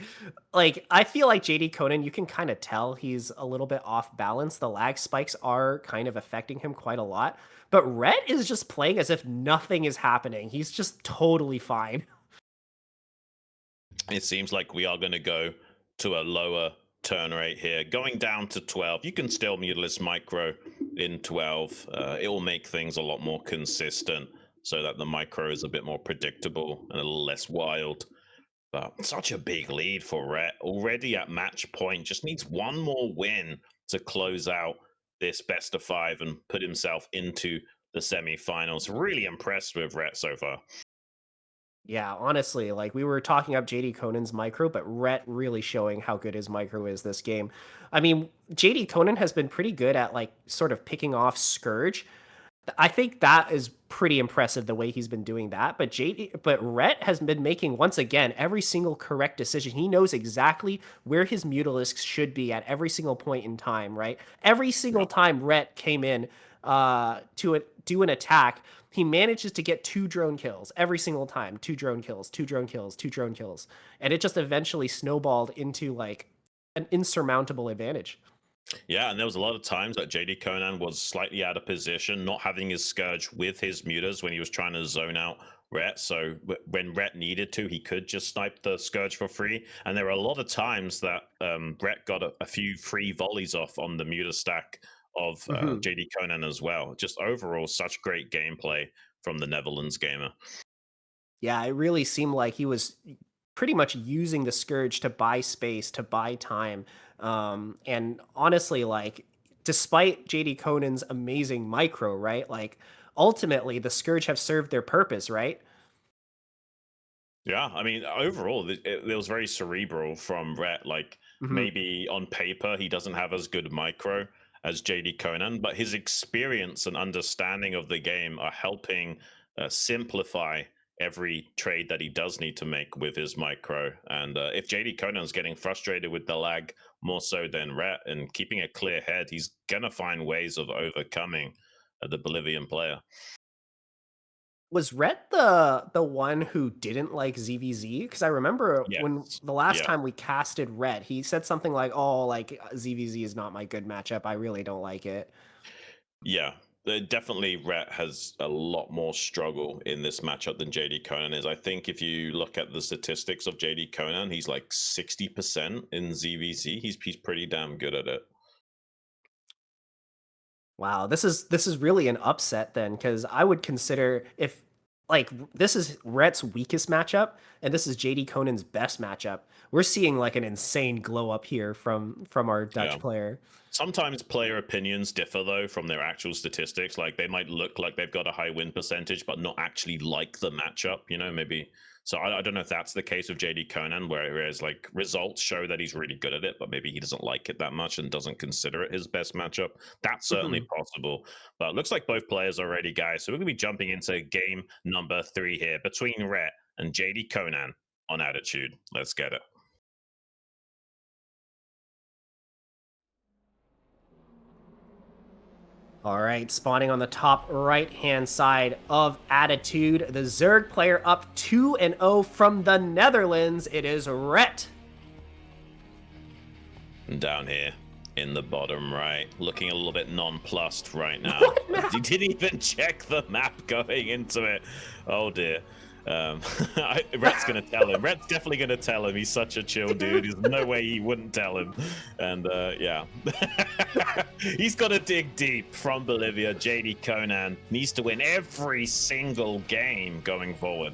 like JDConan, you can kind of tell he's a little bit off balance. The lag spikes are kind of affecting him quite a lot. But Rhett is just playing as if nothing is happening. He's just totally fine. It seems like we are going to go to a lower turn rate here, going down to 12. You can still Mutalisk micro in 12. It will make things a lot more consistent so that the micro is a bit more predictable and a little less wild. But such a big lead for Rhett. Already at match point, just needs one more win to close out this best of 5 and put himself into the semi-finals. Really impressed with Rhett so far. Yeah, honestly, like we were talking up JDConan's micro, but Rhett really showing how good his micro is this game. I mean, JDConan has been pretty good at like sort of picking off Scourge. I think that is pretty impressive the way he's been doing that. But Rhett has been making once again every single correct decision. He knows exactly where his Mutalisks should be at every single point in time, right? Every single time Rhett came in do an attack, he manages to get 2 drone kills every single time. 2 drone kills, 2 drone kills, 2 drone kills. And it just eventually snowballed into like an insurmountable advantage. Yeah, and there was a lot of times that JDConan was slightly out of position, not having his Scourge with his mutas when he was trying to zone out Ret. So when Ret needed to, he could just snipe the Scourge for free. And there were a lot of times that Ret got a few free volleys off on the muta stack of Mhm. JDConan as well. Just overall, such great gameplay from the Netherlands gamer. Yeah, it really seemed like he was pretty much using the Scourge to buy space, to buy time. And honestly, like, despite JD Conan's amazing micro, right? Like, ultimately, the Scourge have served their purpose, right? Yeah, I mean, overall, it was very cerebral from Rhett. Like, Mhm. maybe on paper, he doesn't have as good micro as JD Conan, but his experience and understanding of the game are helping simplify every trade that he does need to make with his micro. And if JD Conan's getting frustrated with the lag more so than Rhett and keeping a clear head, he's going to find ways of overcoming the Bolivian player. Was Rhett the one who didn't like ZVZ? Because I remember when Yes. the last Yeah. time we casted Rhett, he said something like, "Oh, like ZVZ is not my good matchup. I really don't like it." Yeah, definitely Rhett has a lot more struggle in this matchup than JD Conan is. I think if you look at the statistics of JD Conan, he's like 60% in ZVZ. He's pretty damn good at it. Wow, this is really an upset then, because I would consider if like this is Rhett's weakest matchup and this is JD Conan's best matchup. We're seeing like an insane glow up here from our Yeah. Dutch player. Sometimes player opinions differ though from their actual statistics. Like they might look like they've got a high win percentage, but not actually like the matchup. Maybe. So I don't know if that's the case with JD Conan, whereas like results show that he's really good at it, but maybe he doesn't like it that much and doesn't consider it his best matchup. That's certainly Mhm. possible. But it looks like both players are ready, guys. So we're gonna be jumping into game number 3 here between Rhett and JD Conan on Attitude. Let's get it. All right, spawning on the top right-hand side of Attitude, the Zerg player up 2-0 from the Netherlands. It is Rhett. Down here in the bottom right, looking a little bit nonplussed right now. What He map? didn't even check the map going into it. Oh dear. Rhett's gonna tell him. Rhett's definitely gonna tell him. He's such a chill dude. There's no way he wouldn't tell him. And yeah, he's got to dig deep from Bolivia. JD Conan needs to win every single game going forward.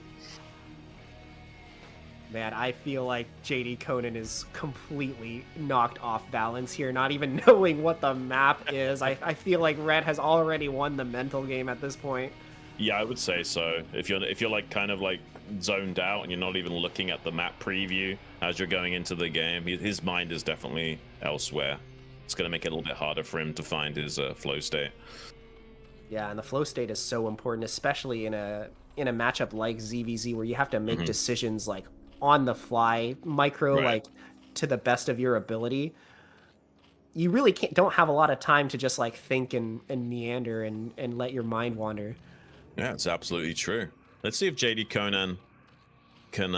Man, I feel like JD Conan is completely knocked off balance here, not even knowing what the map is. I feel like Red has already won the mental game at this point. Yeah, I would say so. If you're like kind of like zoned out and you're not even looking at the map preview as you're going into the game, his mind is definitely elsewhere. It's going to make it a little bit harder for him to find his flow state. Yeah, and the flow state is so important, especially in a matchup like ZVZ where you have to make Hmm. decisions like on the fly, micro Right. like to the best of your ability. You really don't have a lot of time to just like think and meander and let your mind wander. Yeah, it's absolutely true. Let's see if JD Conan can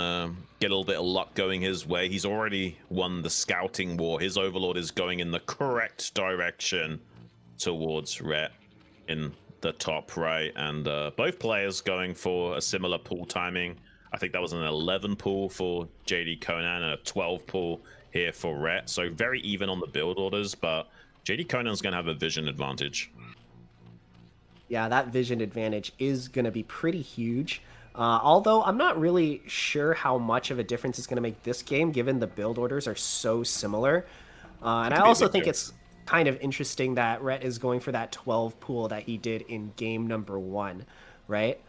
get a little bit of luck going his way. He's already won the scouting war. His overlord is going in the correct direction towards Rhett in the top right, and both players going for a similar pool timing. I think that was an 11 pool for JD Conan and a 12 pool here for Rhett. So very even on the build orders, but JD Conan's going to have a vision advantage. Yeah, that vision advantage is going to be pretty huge. Although I'm not really sure how much of a difference it's going to make this game, given the build orders are so similar. And It I could be a also big think deal. it's kind of interesting that Rhett is going for that 12 pool that he did in game number 1, right?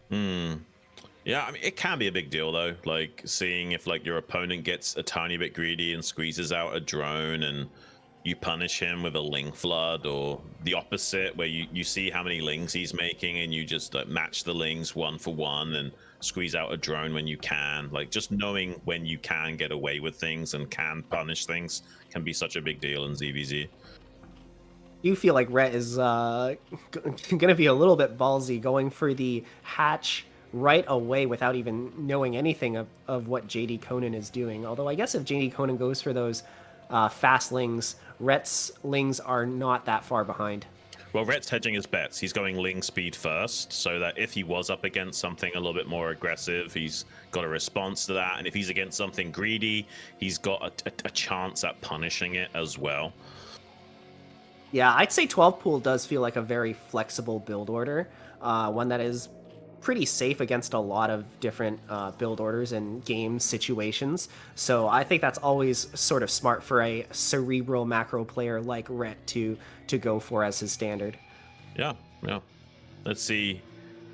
Hmm. Yeah, I mean, it can be a big deal though. Like seeing if like your opponent gets a tiny bit greedy and squeezes out a drone, and you punish him with a ling flood, or the opposite, where you see how many lings he's making and you just match the lings one for one and squeeze out a drone when you can. Like just knowing when you can get away with things and can punish things can be such a big deal in ZVZ. Do you feel like Rhett is going to be a little bit ballsy going for the hatch right away without even knowing anything of what JD Conan is doing? Although I guess if JD Conan goes for those fastlings Rhett's Lings are not that far behind. Well, Rhett's hedging his bets. He's going Ling speed first, so that if he was up against something a little bit more aggressive, he's got a response to that. And if he's against something greedy, he's got a chance at punishing it as well. Yeah, I'd say 12 pool does feel like a very flexible build order, one that is pretty safe against a lot of different build orders and game situations. So I think that's always sort of smart for a cerebral macro player like Rhett to go for as his standard. Yeah, yeah. Let's see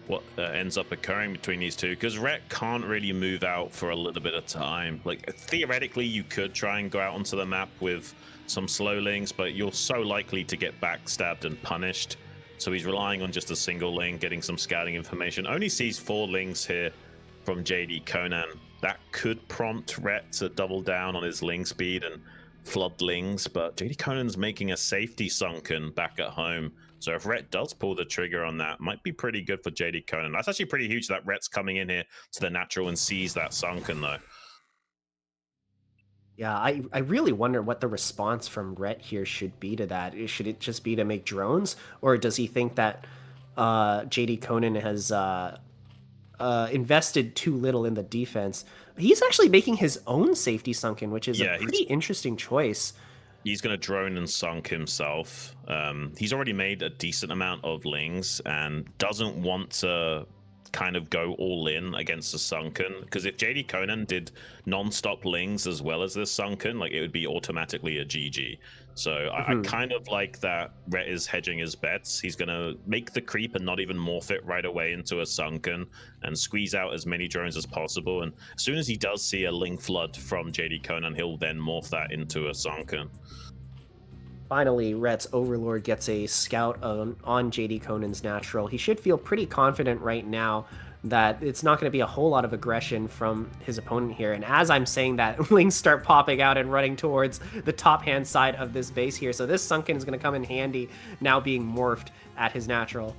what ends up occurring between these two, because Rhett can't really move out for a little bit of time. Like, theoretically, you could try and go out onto the map with some slow Lings, but you're so likely to get backstabbed and punished. So he's relying on just a single Ling, getting some scouting information. Only sees 4 Lings here from JDConan. That could prompt Rhett to double down on his Ling speed and flood Lings, but JDConan's making a safety sunken back at home. So if Rhett does pull the trigger on that, might be pretty good for JDConan. That's actually pretty huge that Rhett's coming in here to the natural and sees that sunken, though. Yeah, I really wonder what the response from Rhett here should be to that. Should it just be to make drones, or does he think that JDConan has invested too little in the defense? He's actually making his own safety sunken, which is a pretty interesting choice. He's going to drone and sunk himself. He's already made a decent amount of Lings and doesn't want to kind of go all in against the sunken, because if JDConan did non-stop Lings as well as this sunken, like, it would be automatically a GG. So I kind of like that Rhett is hedging his bets. He's going to make the creep and not even morph it right away into a sunken and squeeze out as many drones as possible. And as soon as he does see a Ling flood from JDConan, he'll then morph that into a sunken. Finally, Rhett's Overlord gets a scout on JDConan's natural. He should feel pretty confident right now that it's not going to be a whole lot of aggression from his opponent here. And as I'm saying that, Lings start popping out and running towards the top-hand side of this base here. So this sunken is going to come in handy now being morphed at his natural.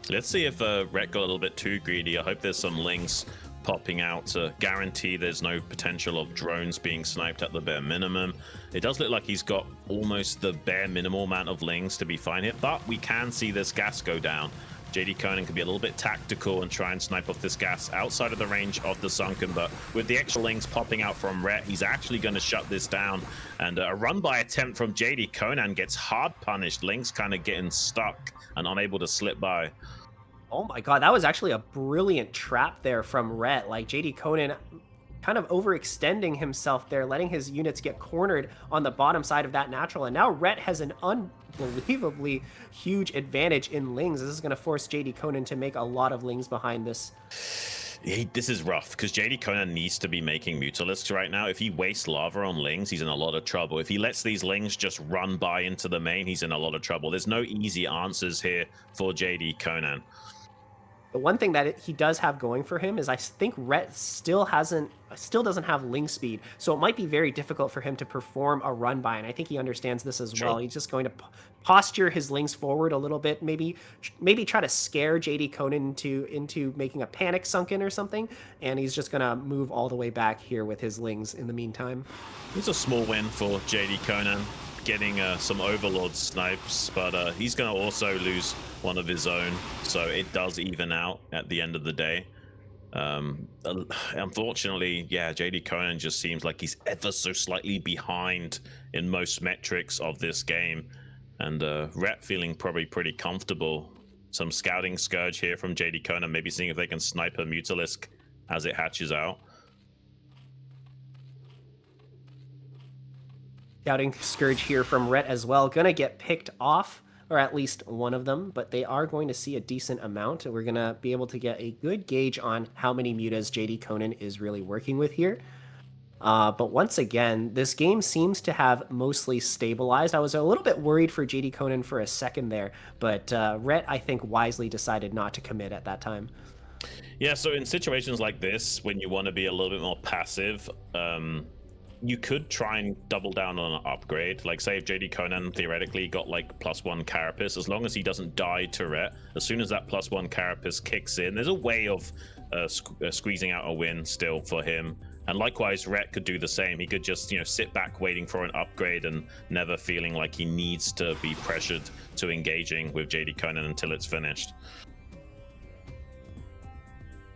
Let's see if Rhett got a little bit too greedy. I hope there's some Lings popping out to guarantee there's no potential of drones being sniped at the bare minimum. It does look like he's got almost the bare minimal amount of Lings to be fine here, but we can see this gas go down. JDConan can be a little bit tactical and try and snipe off this gas outside of the range of the sunken, but with the extra Lings popping out from Rhett, he's actually going to shut this down. And a run-by attempt from JDConan gets hard punished. Lings kind of getting stuck and unable to slip by. Oh my god, that was actually a brilliant trap there from Rhett. Like, JDConan kind of overextending himself there, letting his units get cornered on the bottom side of that natural. And now Rhett has an unbelievably huge advantage in Lings. This is going to force JDConan to make a lot of Lings behind this. This is rough, because JDConan needs to be making Mutalisks right now. If he wastes lava on Lings, he's in a lot of trouble. If he lets these Lings just run by into the main, he's in a lot of trouble. There's no easy answers here for JDConan. The one thing that he does have going for him is I think Rhett still doesn't have Ling speed, so it might be very difficult for him to perform a run by, and I think he understands this as well. He's just going to posture his Lings forward a little bit, maybe try to scare JDConan into making a panic sunken or something, and he's just going to move all the way back here with his Lings in the meantime. It's a small win for JDConan, getting some Overlord snipes, but he's going to also lose one of his own, so it does even out at the end of the day. Unfortunately, yeah, JDConan just seems like he's ever so slightly behind in most metrics of this game, and Rhett feeling probably pretty comfortable. Some scouting Scourge here from JDConan, maybe seeing if they can snipe a Mutalisk as it hatches out. Scouting Scourge here from Rhett as well. Gonna get picked off, or at least one of them, but they are going to see a decent amount. We're gonna be able to get a good gauge on how many mutas JDConan is really working with here. But once again, this game seems to have mostly stabilized. I was a little bit worried for JDConan for a second there, but Rhett, I think, wisely decided not to commit at that time. Yeah, so in situations like this, when you want to be a little bit more passive, you could try and double down on an upgrade. Like, say if JDConan theoretically got like +1 Carapace, as long as he doesn't die to Rhett, as soon as that +1 Carapace kicks in, there's a way of squeezing out a win still for him. And likewise, Ret could do the same. He could just, sit back waiting for an upgrade and never feeling like he needs to be pressured to engaging with JDConan until it's finished.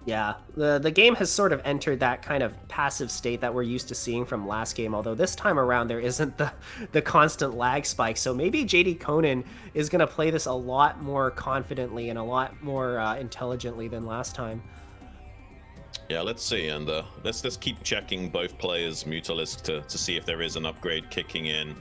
Yeah, the game has sort of entered that kind of passive state that we're used to seeing from last game, although this time around there isn't the constant lag spike. So maybe JDConan is going to play this a lot more confidently and a lot more intelligently than last time. Yeah, let's see, and let's keep checking both players' Mutalisk to see if there is an upgrade kicking in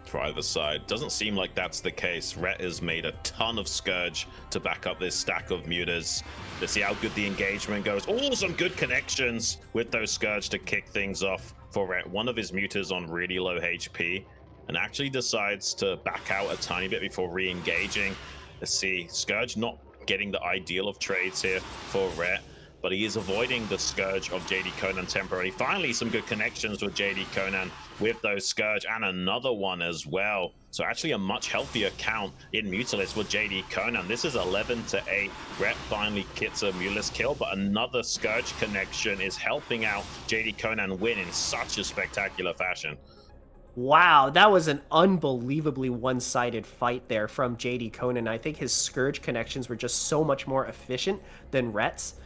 for either side. Doesn't seem like that's the case. Ret has made a ton of Scourge to back up this stack of Mutas. Let's see how good the engagement goes. Oh, some good connections with those Scourge to kick things off for Ret. One of his Mutas on really low HP and actually decides to back out a tiny bit before re-engaging. Let's see, Scourge not getting the ideal of trades here for Ret, but he is avoiding the Scourge of JDConan temporarily. Finally, some good connections with JDConan with those Scourge, and another one as well. So actually a much healthier count in Mutalisk with JDConan. This is 11-8. Ret finally gets a Mutalisk kill, but another Scourge connection is helping out JDConan win in such a spectacular fashion. Wow, that was an unbelievably one-sided fight there from JDConan. I think his Scourge connections were just so much more efficient than Ret's.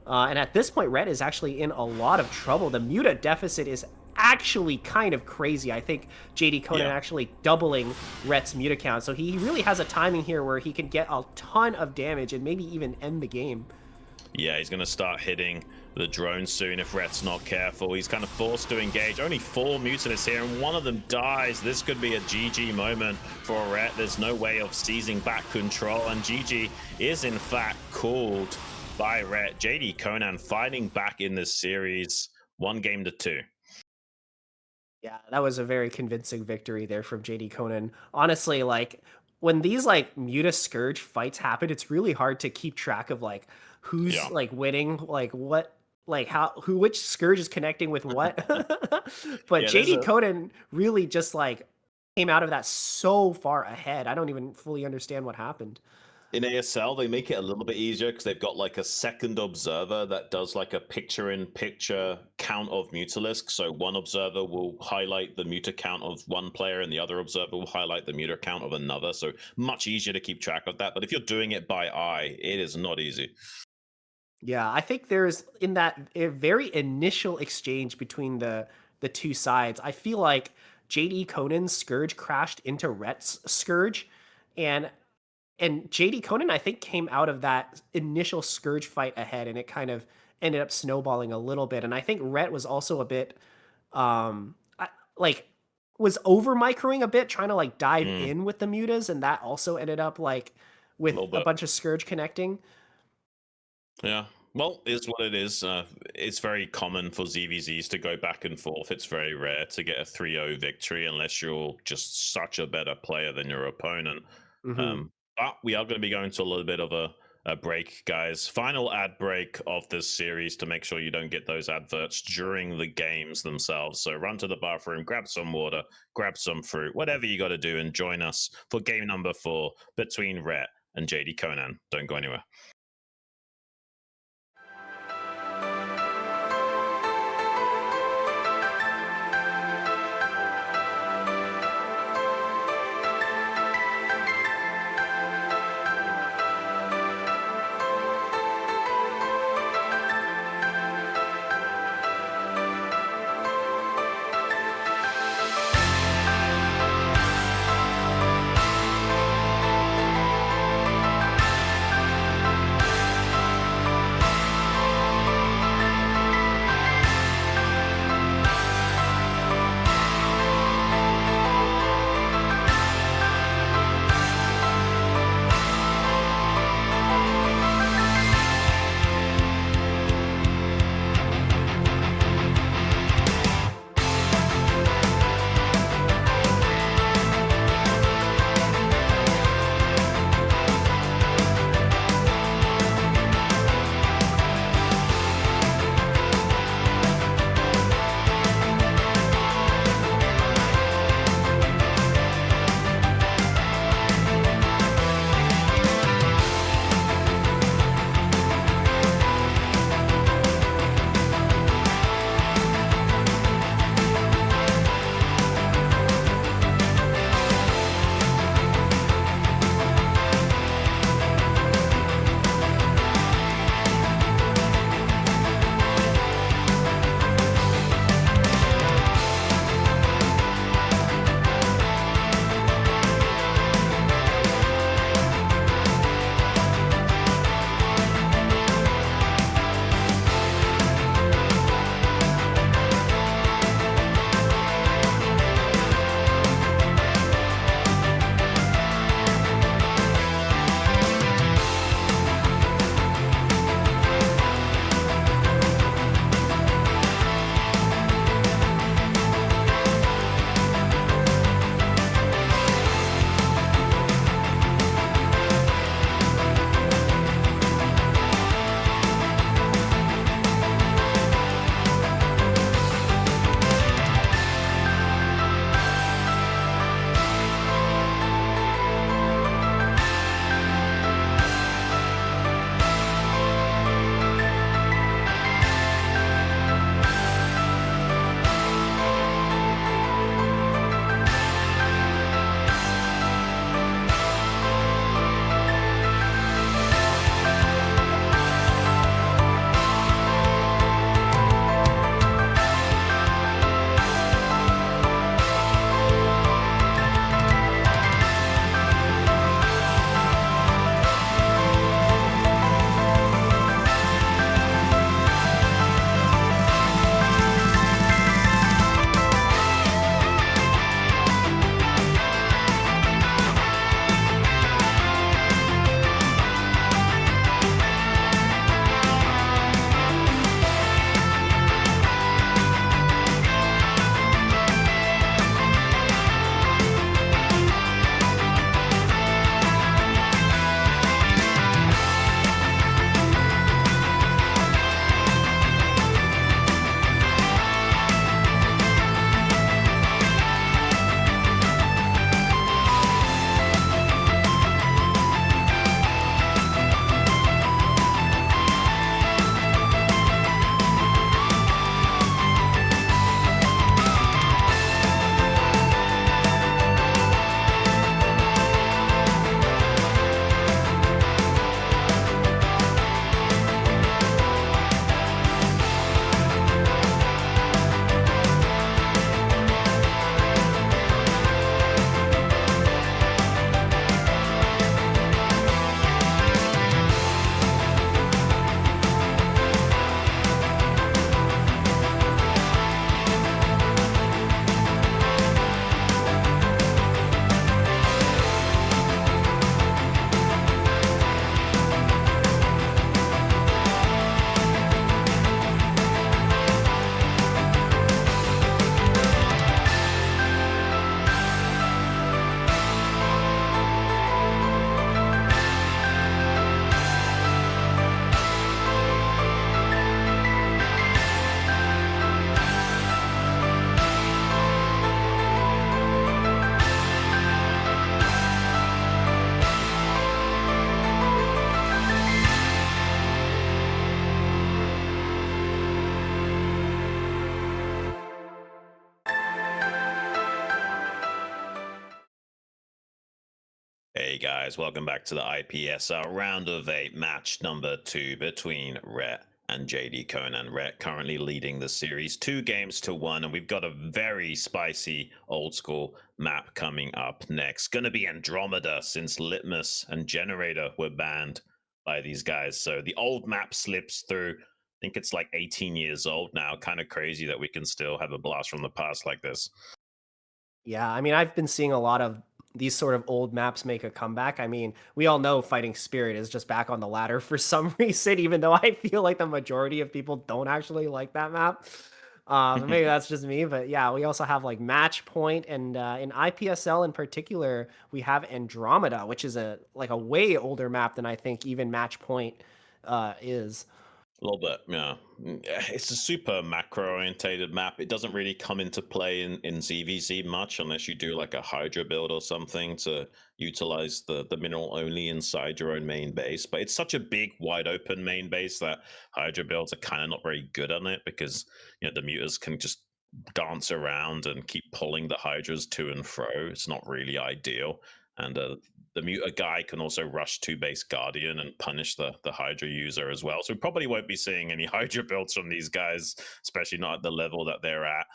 And at this point, Ret is actually in a lot of trouble. The Muta deficit is actually kind of crazy. I think JDConan actually doubling Ret's Muta count. So he really has a timing here where he can get a ton of damage and maybe even end the game. Yeah, he's going to start hitting the drone soon if Ret's not careful. He's kind of forced to engage. Only 4 Mutalists here, and one of them dies. This could be a GG moment for Ret. There's no way of seizing back control, and GG is in fact called by Ret. JDConan fighting back in this series, 1-2. Yeah, that was a very convincing victory there from JDConan. Honestly, like when these like Muta Scourge fights happen, it's really hard to keep track of like who's like winning, like what, like which Scourge is connecting with what. But JDConan really just like came out of that so far ahead. I don't even fully understand what happened. In ASL, they make it a little bit easier because they've got like a second observer that does like a picture-in-picture count of Mutalisk. So one observer will highlight the Muta count of one player and the other observer will highlight the Muta count of another. So much easier to keep track of that. But if you're doing it by eye, it is not easy. Yeah, I think there's in that a very initial exchange between the two sides. I feel like JDConan's Scourge crashed into Ret's Scourge, and JDConan, I think, came out of that initial Scourge fight ahead, and it kind of ended up snowballing a little bit. And I think Ret was also a bit, was over microing a bit, trying to like dive in with the Mutas, and that also ended up like with a bunch of Scourge connecting. Yeah, well, is what it is. It's very common for ZVZs to go back and forth. It's very rare to get a 3-0 victory unless you're just such a better player than your opponent. But we are going to be going to a little bit of a break, guys. Final ad break of this series to make sure you don't get those adverts during the games themselves. So run to the bathroom, grab some water, grab some fruit, whatever you got to do, and join us for game number 4 between Ret and JDConan. Don't go anywhere. Hey guys, welcome back to the IPSL round of 8 match number 2 between Ro8 and JDConan. Ro8 currently leading the series 2-1, and we've got a very spicy old school map coming up next. Gonna be Andromeda, since Litmus and Generator were banned by these guys. So the old map slips through. I think it's like 18 years old now. Kind of crazy that we can still have a blast from the past like this. Yeah, I mean, I've been seeing a lot of these sort of old maps make a comeback. I mean, we all know Fighting Spirit is just back on the ladder for some reason, even though I feel like the majority of people don't actually like that map. Maybe that's just me, but yeah, we also have like Match Point, and in IPSL in particular, we have Andromeda, which is a way older map than I think even Match Point is. A little bit, yeah. It's a super macro orientated map. It doesn't really come into play in ZVZ much unless you do like a Hydra build or something to utilize the mineral only inside your own main base. But it's such a big, wide open main base that Hydra builds are kind of not very good on it because the mutas can just dance around and keep pulling the Hydras to and fro. It's not really ideal. And the muta guy can also rush to base guardian and punish the Hydra user as well. So we probably won't be seeing any Hydra builds from these guys, especially not at the level that they're at.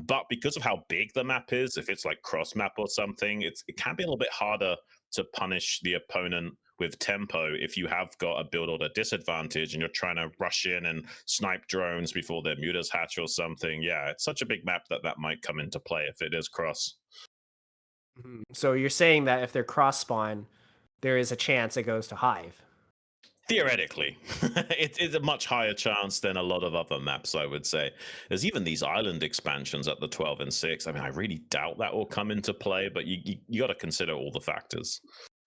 But because of how big the map is, if it's like cross map or something, it can be a little bit harder to punish the opponent with tempo if you have got a build order disadvantage and you're trying to rush in and snipe drones before their mutas hatch or something. Yeah, it's such a big map that might come into play if it is cross. Mhm. So you're saying that if they're cross spawn, there is a chance it goes to Hive. Theoretically, it's a much higher chance than a lot of other maps, I would say. There's even these island expansions at the 12 and 6. I mean, I really doubt that will come into play, but you got to consider all the factors.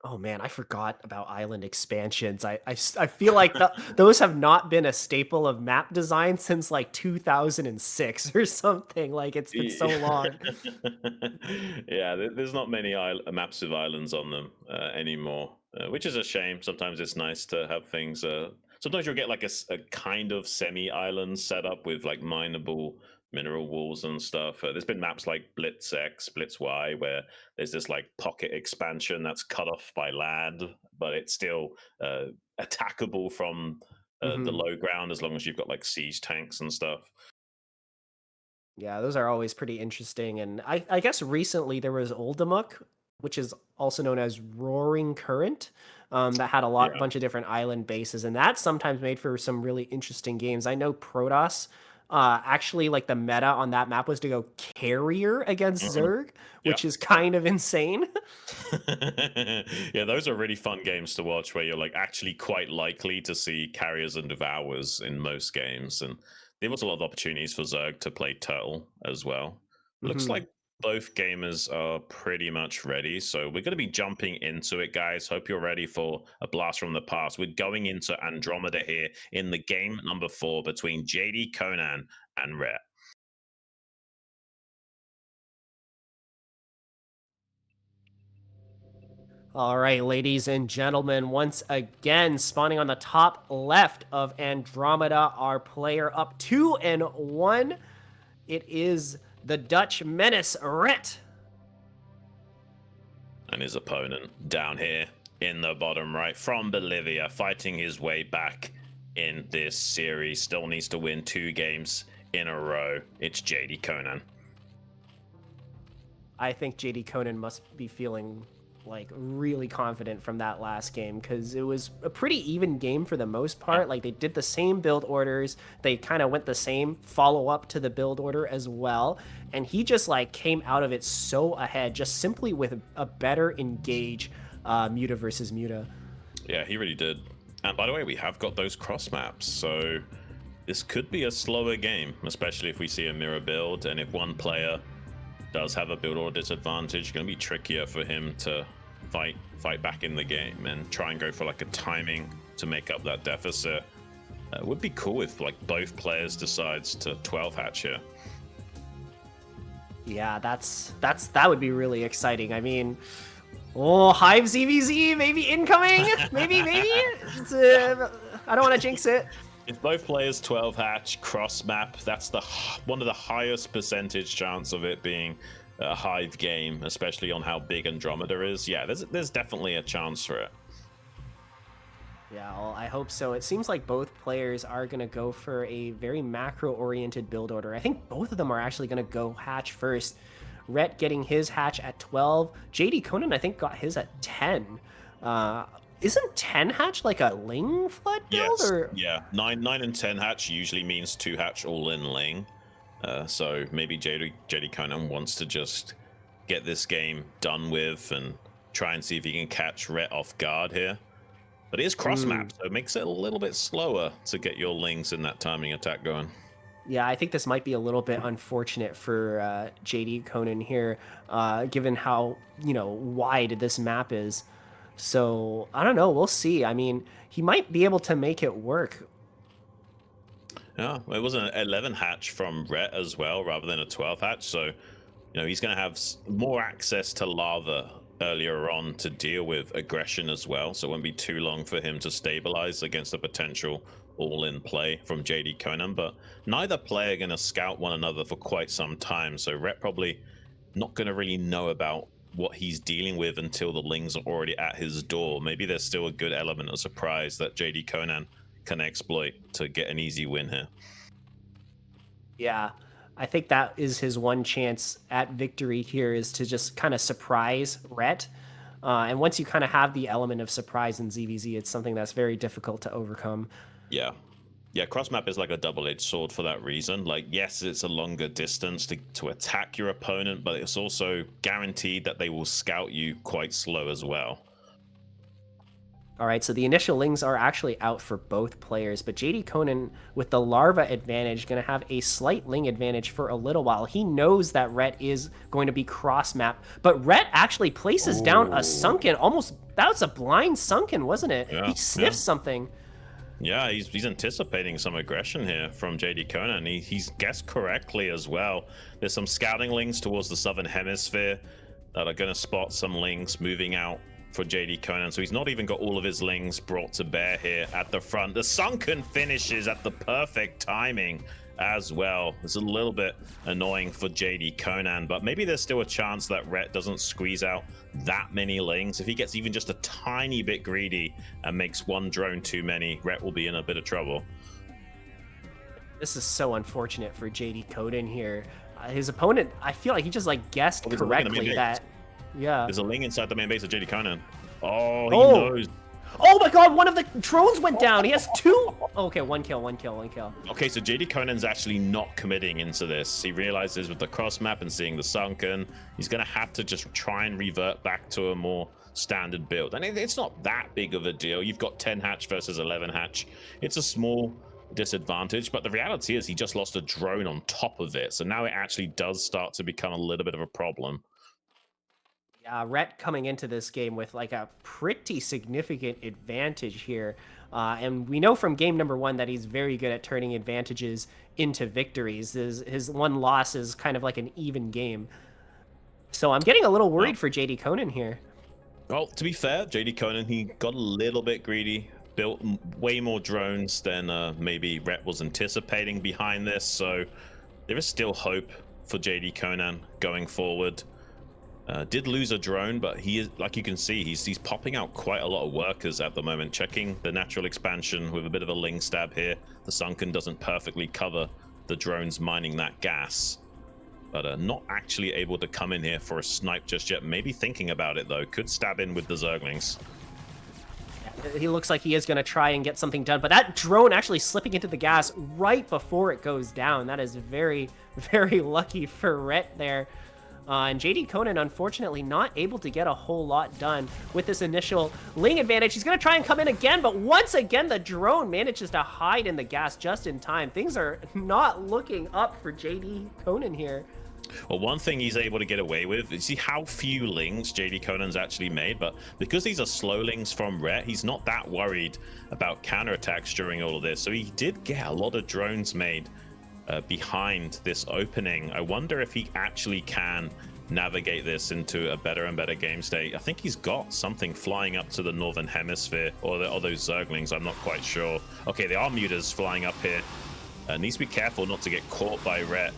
Oh man, I forgot about island expansions. I feel like those have not been a staple of map design since like 2006 or something. Like it's been so long. Yeah, there's not many maps with islands on them anymore, which is a shame. Sometimes it's nice to have things. Sometimes you'll get like a kind of semi-island set up with like mineable mineral walls and stuff. There's been maps like Blitz X, Blitz Y, where there's this like pocket expansion that's cut off by land, but it's still attackable from the Hmm. low ground as long as you've got like siege tanks and stuff. Yeah, those are always pretty interesting. And I guess recently there was Oldamuk, which is also known as Roaring Current, that had a Yeah. bunch of different island bases, and that sometimes made for some really interesting games. I know Protoss, actually, like the meta on that map was to go carrier against Mhm. Zerg, Yeah. which is kind of insane. Yeah, those are really fun games to watch where you're like actually quite likely to see carriers and devours in most games. And there was a lot of opportunities for Zerg to play Turtle as well. Looks Hmm. like both gamers are pretty much ready. So we're going to be jumping into it, guys. Hope you're ready for a blast from the past. We're going into Andromeda here in the game number 4 between JDConan and Ro8. All right, ladies and gentlemen, once again, spawning on the top left of Andromeda, our player up 2-1. It is the Dutch menace, Ret. And his opponent down here in the bottom right from Bolivia, fighting his way back in this series. Still needs to win 2 games in a row. It's JDConan. I think JDConan must be feeling like really confident from that last game because it was a pretty even game for the most Yeah. part. Like they did the same build orders, they kind of went the same follow up to the build order as well, and he just like came out of it so ahead, just simply with a better engage Muta versus Muta. Yeah, he really did. And by the way, we have got those cross maps, so this could be a slower game, especially if we see a mirror build and if one player does have a build order disadvantage. It's going to be trickier for him to fight back in the game and try and go for like a timing to make up that deficit. It would be cool if like both players decides to 12 hatch here. Yeah, that would be really exciting. I mean, oh, Hive ZVZ maybe incoming, maybe. It's, I don't want to jinx it. If both players 12 hatch cross map, that's one of the highest percentage chance of it being Hive game, especially on how big Andromeda is, yeah, there's definitely a chance for it. Yeah, well, I hope so. It seems like both players are going to go for a very macro-oriented build order. I think both of them are actually going to go hatch first. Rhett getting his hatch at 12. JDConan, I think, got his at 10. Isn't 10 hatch like a Ling flood build? Yes, Or yeah, 9 and 10 hatch usually means 2 hatch all in Ling. So maybe JDConan wants to just get this game done with and try and see if he can catch Rhett off guard here. But it is cross map, so it makes it a little bit slower to get your Lings in that timing attack going. Yeah, I think this might be a little bit unfortunate for JDConan here, given how, wide this map is. So, I don't know. We'll see. I mean, he might be able to make it work. Yeah, it was an 11 hatch from Rhett as well, rather than a 12 hatch. So, he's going to have more access to lava earlier on to deal with aggression as well. So it won't be too long for him to stabilize against a potential all-in play from JDConan. But neither player going to scout one another for quite some time. So Rhett probably not going to really know about what he's dealing with until the Lings are already at his door. Maybe there's still a good element of surprise that JDConan can exploit to get an easy win here. Yeah, I think that is his one chance at victory here, is to just kind of surprise Rhett. And once you kind of have the element of surprise in ZVZ, it's something that's very difficult to overcome. Yeah. Yeah, cross map is like a double-edged sword for that reason. Like, yes, it's a longer distance to attack your opponent, but it's also guaranteed that they will scout you quite slow as well. All right, so the initial Lings are actually out for both players, but JDConan, with the Larva advantage, going to have a slight Ling advantage for a little while. He knows that Rhett is going to be cross-map, but Rhett actually places down a Sunken, almost, that was a blind Sunken, wasn't it? Yeah, He sniffs something. Yeah, he's anticipating some aggression here from JDConan. He's guessed correctly as well. There's some scouting Lings towards the southern hemisphere that are going to spot some Lings moving out for JDConan. So he's not even got all of his Lings brought to bear here at the front. The Sunken finishes at the perfect timing as well. It's a little bit annoying for JDConan, but maybe there's still a chance that Rhett doesn't squeeze out that many Lings. If he gets even just a tiny bit greedy and makes one drone too many, Rhett will be in a bit of trouble. This is so unfortunate for JDConan here. His opponent, I feel like he just guessed correctly that. Yeah. There's a Ling inside the main base of JDConan. Oh, he knows. Oh my god, one of the drones went down. He has 2. Okay, one kill. Okay, so JDConan's actually not committing into this. He realizes with the cross map and seeing the Sunken, he's going to have to just try and revert back to a more standard build. And it's not that big of a deal. You've got 10 hatch versus 11 hatch. It's a small disadvantage, but the reality is he just lost a drone on top of it. So now it actually does start to become a little bit of a problem. Yeah, Rhett coming into this game with a pretty significant advantage here. And we know from game number 1 that he's very good at turning advantages into victories. His one loss is kind of like an even game. So I'm getting a little worried for JDConan here. Well, to be fair, JDConan, he got a little bit greedy, built way more drones than maybe Rhett was anticipating behind this. So there is still hope for JDConan going forward. Did lose a drone, but he is, like you can see, he's popping out quite a lot of workers at the moment, checking the natural expansion with a bit of a Ling stab here. The Sunken doesn't perfectly cover the drones mining that gas, but not actually able to come in here for a snipe just yet. Maybe thinking about it though, could stab in with the Zerglings. He looks like he is going to try and get something done, but that drone actually slipping into the gas right before it goes down. That is very, very lucky for Rhett there. And JDConan, unfortunately, not able to get a whole lot done with this initial Ling advantage. He's going to try and come in again, but once again, the drone manages to hide in the gas just in time. Things are not looking up for JDConan here. Well, one thing he's able to get away with, you see how few Lings JDConan's actually made, but because these are slow Lings from Rhett, he's not that worried about counterattacks during all of this. So he did get a lot of drones made behind this opening. I wonder if he actually can navigate this into a better and better game state. I think he's got something flying up to the northern hemisphere, or those Zerglings, I'm not quite sure. Okay, there are mutas flying up here. Needs to be careful not to get caught by Rhett.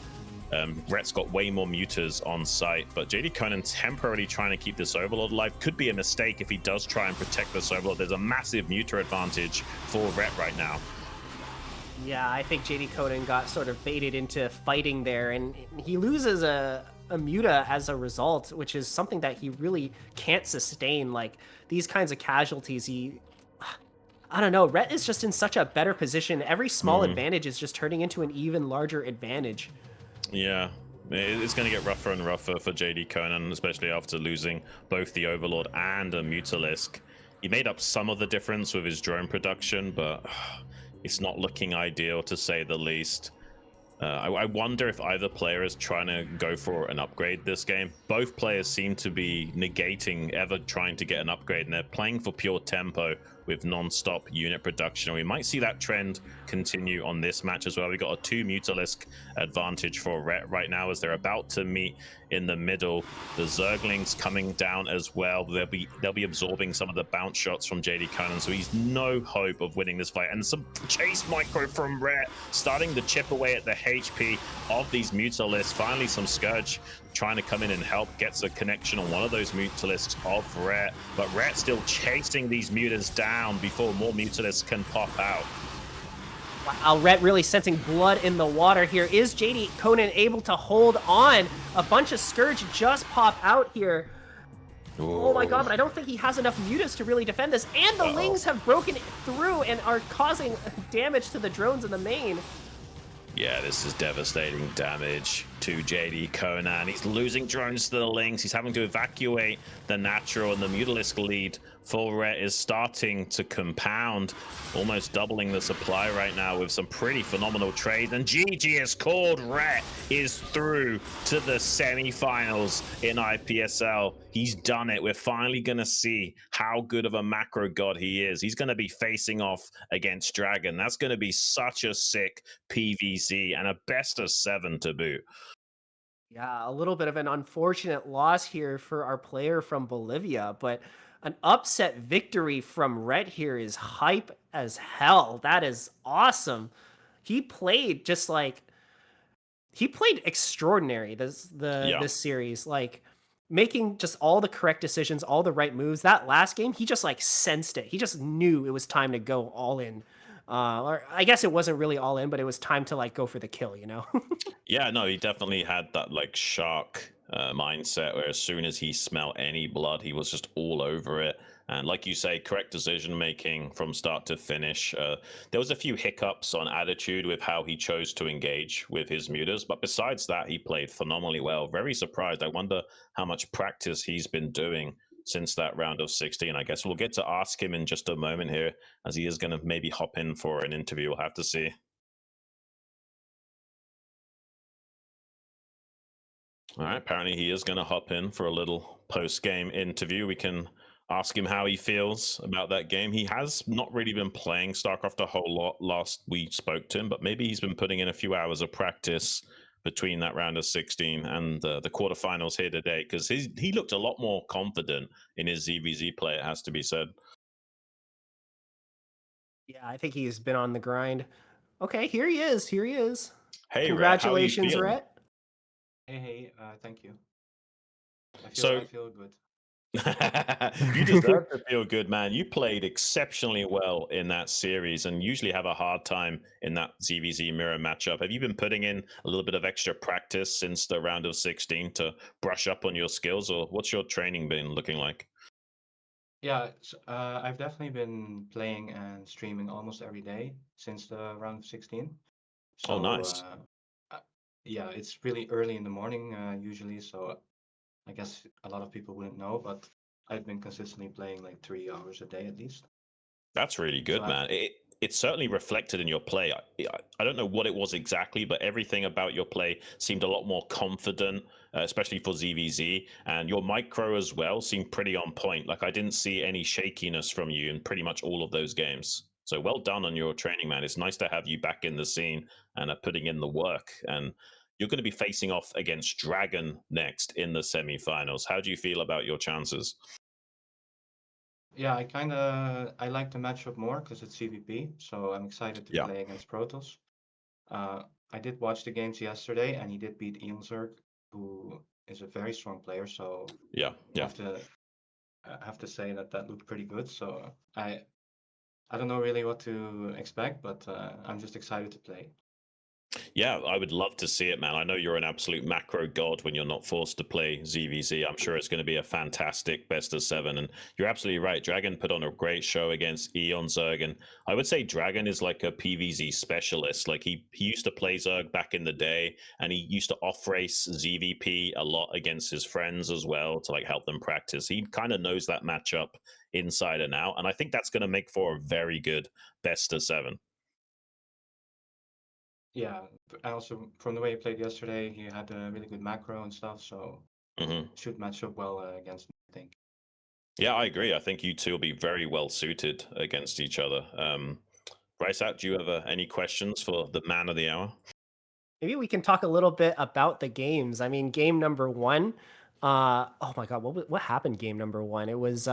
Rhett's got way more muters on site, but JDConan temporarily trying to keep this Overlord alive could be a mistake if he does try and protect this Overlord. There's a massive muter advantage for Rhett right now. Yeah, I think JDConan got sort of baited into fighting there, and he loses a Muta as a result, which is something that he really can't sustain. Like, these kinds of casualties, I don't know, Rhett is just in such a better position. Every small advantage is just turning into an even larger advantage. Yeah, it's going to get rougher and rougher for JDConan, especially after losing both the Overlord and a Mutalisk. He made up some of the difference with his drone production, but it's not looking ideal to say the least. I wonder if either player is trying to go for an upgrade this game. Both players seem to be negating ever trying to get an upgrade, and they're playing for pure tempo with non-stop unit production. We might see that trend continue on this match as well. We got a 2 Mutalisk advantage for Rhett right now as they're about to meet in the middle. The Zerglings coming down as well. They'll be absorbing some of the bounce shots from JDConan, so he's no hope of winning this fight. And some chase micro from Rhett, starting to chip away at the HP of these Mutalisks. Finally, some Scourge trying to come in and help, gets a connection on one of those Mutalisks of Rhett, but Rhett still chasing these Mutas down before more Mutalisks can pop out. Wow, Rhett really sensing blood in the water here. Is JDConan able to hold on? A bunch of Scourge just pop out here. Ooh. Oh my god, but I don't think he has enough mutas to really defend this. And the Lings have broken through and are causing damage to the drones in the main. Yeah, this is devastating damage to JDConan. He's losing drones to the Lings. He's having to evacuate the natural, and the Mutalisk lead for Rhett is starting to compound, almost doubling the supply right now with some pretty phenomenal trades. And GG is called. Rhett is through to the semi-finals in IPSL. He's done it. We're finally going to see how good of a macro god he is. He's going to be facing off against Dragon. That's going to be such a sick PVZ and a best of 7 to boot. Yeah, a little bit of an unfortunate loss here for our player from Bolivia, but an upset victory from Rhett here is hype as hell. That is awesome. He played just like he played extraordinary this series, like making just all the correct decisions, all the right moves. That last game, he just like sensed it. He just knew it was time to go all in. Or I guess it wasn't really all in, but it was time to like go for the kill, you know? Yeah, no, he definitely had that like shark mindset where as soon as he smelled any blood, he was just all over it. And like you say, correct decision making from start to finish. There was a few hiccups on attitude with how he chose to engage with his mutas, but besides that, he played phenomenally well. Very surprised. I wonder how much practice he's been doing since that round of 16. I guess we'll get to ask him in just a moment here, as he is going to maybe hop in for an interview. We'll have to see. All right, apparently he is going to hop in for a little post-game interview. We can ask him how he feels about that game. He has not really been playing StarCraft a whole lot last we spoke to him, but maybe he's been putting in a few hours of practice between that round of 16 and the quarterfinals here today, because he looked a lot more confident in his ZVZ play, it has to be said. Yeah, I think he's been on the grind. Okay, here he is. Here he is. Hey, Rhett, how are you Congratulations, feeling? Rhett. Hey, thank you. So I feel good. you deserve to feel good, man. You played exceptionally well in that series and usually have a hard time in that ZVZ mirror matchup. Have you been putting in a little bit of extra practice since the round of 16 to brush up on your skills, or what's your training been looking like? Yeah, I've definitely been playing and streaming almost every day since the round of 16. Oh, So, nice. uh, yeah, it's really early in the morning usually, so I guess a lot of people wouldn't know, but I've been consistently playing like 3 hours a day at least. That's really So good, man. It certainly reflected in your play. I don't know what it was exactly, but everything about your play seemed a lot more confident, especially for ZVZ. And your micro as well seemed pretty on point. Like I didn't see any shakiness from you in pretty much all of those games. So well done on your training, man. It's nice to have you back in the scene and putting in the work. And you're going to be facing off against Dragon next in the semifinals. How do you feel about your chances? yeah, I like the matchup more because it's CVP, so I'm excited to Yeah. play against Protoss. Uh, I did watch the games yesterday, and he did beat Eonzerg, who is a very strong player. So Yeah, yeah. have to have to say that that looked pretty good. So I don't know really what to expect, but I'm just excited to play. Yeah, I would love to see it, man. I know you're an absolute macro god when you're not forced to play ZVZ. I'm sure it's going to be a fantastic best of seven. And you're absolutely right. Dragon put on a great show against Eon Zerg. And I would say Dragon is like a PVZ specialist. Like he used to play Zerg back in the day, and he used to off race ZVP a lot against his friends as well to like help them practice. He kind of knows that matchup inside and out. And I think that's going to make for a very good best of seven. Yeah, and also from the way he played yesterday, he had a really good macro and stuff, so Mm-hmm. should match up well against me, I think. Yeah, I agree. I think you two will be very well suited against each other. Rysat, do you have any questions for the man of the hour? Maybe we can talk a little bit about the games. I mean, game number one. Oh my God, what happened? Game number one. It was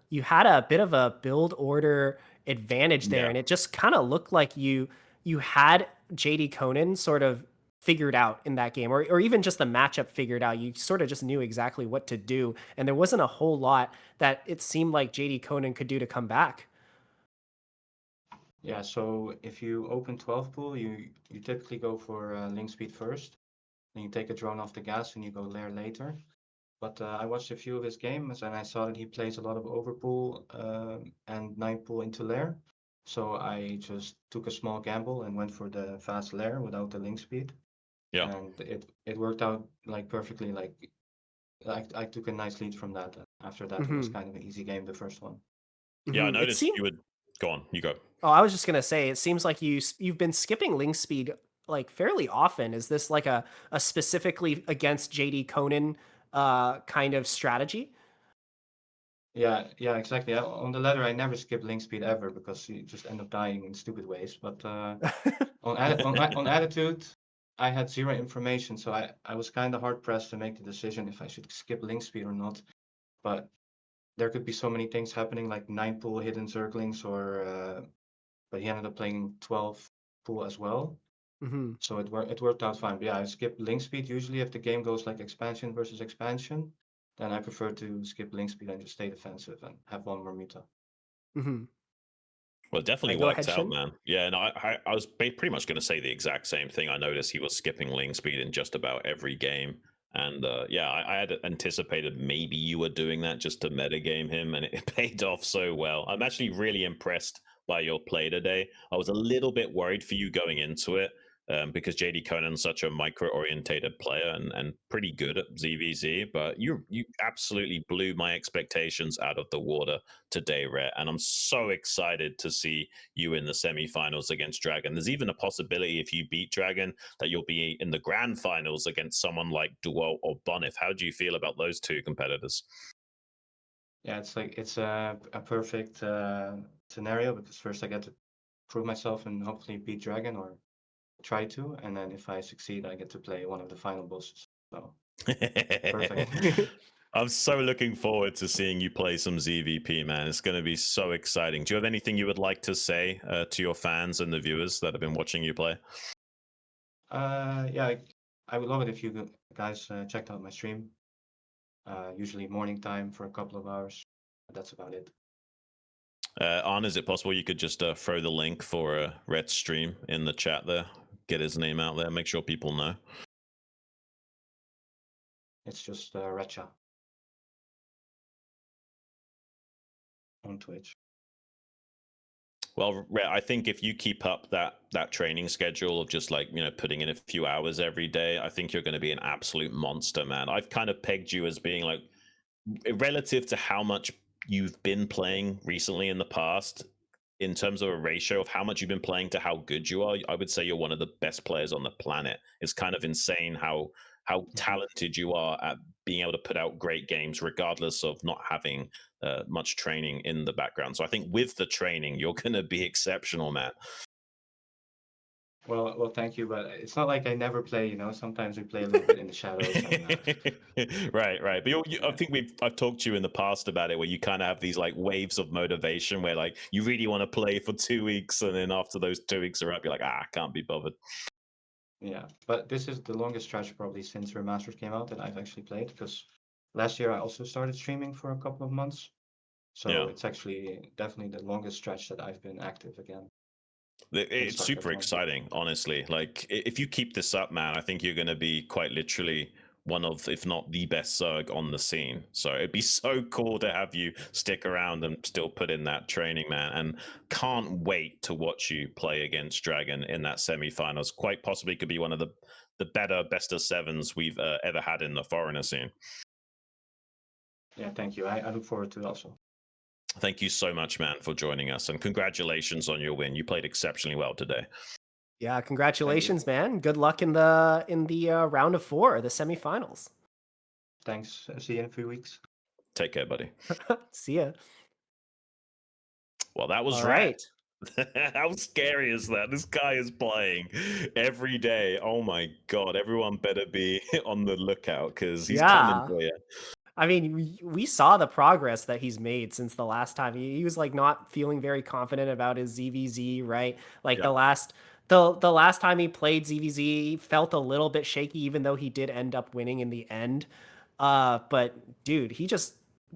you had a bit of a build order advantage there, Yeah. and it just kind of looked like you had JDConan sort of figured out in that game, or even just the matchup figured out. You sort of just knew exactly what to do, and there wasn't a whole lot that it seemed like JDConan could do to come back. Yeah, so if you open 12 pool, you typically go for link speed first, then you take a drone off the gas and you go lair later. But I watched a few of his games and I saw that he plays a lot of overpool and 9 pool into lair. So I just took a small gamble and went for the fast lair without the link speed. Yeah. And it worked out like perfectly. Like I took a nice lead from that. After that, it was Hmm. kind of an easy game, the first one. Yeah, I It noticed seemed you would go on. You go. Oh, I was just gonna say, it seems like you've been skipping link speed like fairly often. Is this like a specifically against JDConan kind of strategy? Yeah, yeah, exactly. On the ladder, I never skip link speed ever because you just end up dying in stupid ways. But on attitude, I had zero information, so I was kind of hard pressed to make the decision if I should skip link speed or not. But there could be so many things happening, like 9 pool hidden circlings, or but he ended up playing 12 pool as well. Hmm. So it worked out fine. But yeah, I skip link speed usually if the game goes like expansion versus expansion. Then I prefer to skip link speed and just stay defensive and have one more muta. Hmm. Well, it definitely Right, go worked ahead, out, Shin. man. Yeah, and I was pretty much going to say the exact same thing. I noticed he was skipping lane speed in just about every game. And yeah, I had anticipated maybe you were doing that just to metagame him, and it paid off so well. I'm actually really impressed by your play today. I was a little bit worried for you going into it because JD Conan's such a micro-orientated player and pretty good at ZVZ, but you absolutely blew my expectations out of the water today, Rhett. And I'm so excited to see you in the semifinals against Dragon. There's even a possibility if you beat Dragon that you'll be in the grand finals against someone like Duo or Bonif. How do you feel about those two competitors? Yeah, it's a perfect scenario because first I get to prove myself and hopefully beat Dragon or try to, and then if I succeed, I get to play one of the final bosses. So perfect. I'm so looking forward to seeing you play some ZVP, man. It's going to be so exciting. Do you have anything you would like to say to your fans and the viewers that have been watching you play? Yeah, I would love it if you guys checked out my stream. Usually morning time for a couple of hours. That's about it. Arn, is it possible you could just throw the link for Rhett's stream in the chat there? Get his name out there. Make sure people know. It's just Recha on Twitch. Well, Rhett, I think if you keep up that training schedule of just like putting in a few hours every day, I think you're going to be an absolute monster, man. I've kind of pegged you as being like relative to how much you've been playing recently in the past, in terms of a ratio of how much you've been playing to how good you are, I would say you're one of the best players on the planet. It's kind of insane how Mhm. talented you are at being able to put out great games regardless of not having much training in the background. So I think with the training, you're going to be exceptional, man. Well, thank you, but it's not like I never play. Sometimes we play a little bit in the shadows, and Right, right. But I yeah. think I've talked to you in the past about it, where you kind of have these like waves of motivation, where like you really want to play for 2 weeks, and then after those 2 weeks are up, you're like, I can't be bothered. Yeah, but this is the longest stretch probably since Remastered came out that I've actually played because last year I also started streaming for a couple of months. So Yeah. it's actually definitely the longest stretch that I've been active again in It's super StarCraft 1. exciting, honestly. Like, if you keep this up, man, I think you're going to be quite literally one of, if not the best Zerg on the scene. So it'd be so cool to have you stick around and still put in that training, man. And can't wait to watch you play against Dragon in that semifinals. Quite possibly could be one of the better best of sevens we've ever had in the foreigner scene. Yeah, thank you. I look forward to it also. Thank you so much, man, for joining us, and congratulations on your win. You played exceptionally well today. Yeah, Thank you. congratulations, man. Good luck in the round of 4, the semifinals. Thanks. See you in a few weeks. Take care, buddy. See ya. Well, that was All Rat. right. How scary is that? This guy is playing every day. Oh my god! Everyone better be on the lookout because he's coming Yeah. for you. I mean, we saw the progress that he's made since the last time. He was like not feeling very confident about his ZVZ, right? Like Yeah. the last time he played ZVZ, he felt a little bit shaky, even though he did end up winning in the end. But dude,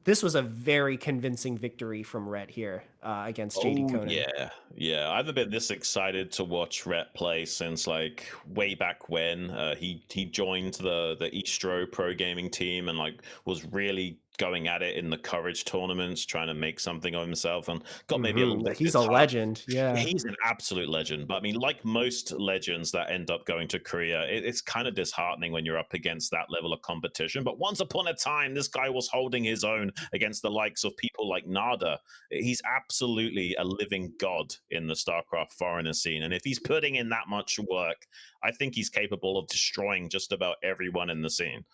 this was a very convincing victory from Ret here against Oh JDConan. yeah. I haven't been this excited to watch Rhett play since like way back when. He joined the Eastro pro gaming team and like was really going at it in the courage tournaments, trying to make something of himself, and got maybe a little bit He's a disheartened. legend. Yeah. He's an absolute legend, but I mean, like most legends that end up going to Korea, it's kind of disheartening when you're up against that level of competition. But once upon a time, this guy was holding his own against the likes of people like Nada. He's absolutely a living god in the StarCraft foreigner scene, and if he's putting in that much work, I think he's capable of destroying just about everyone in the scene.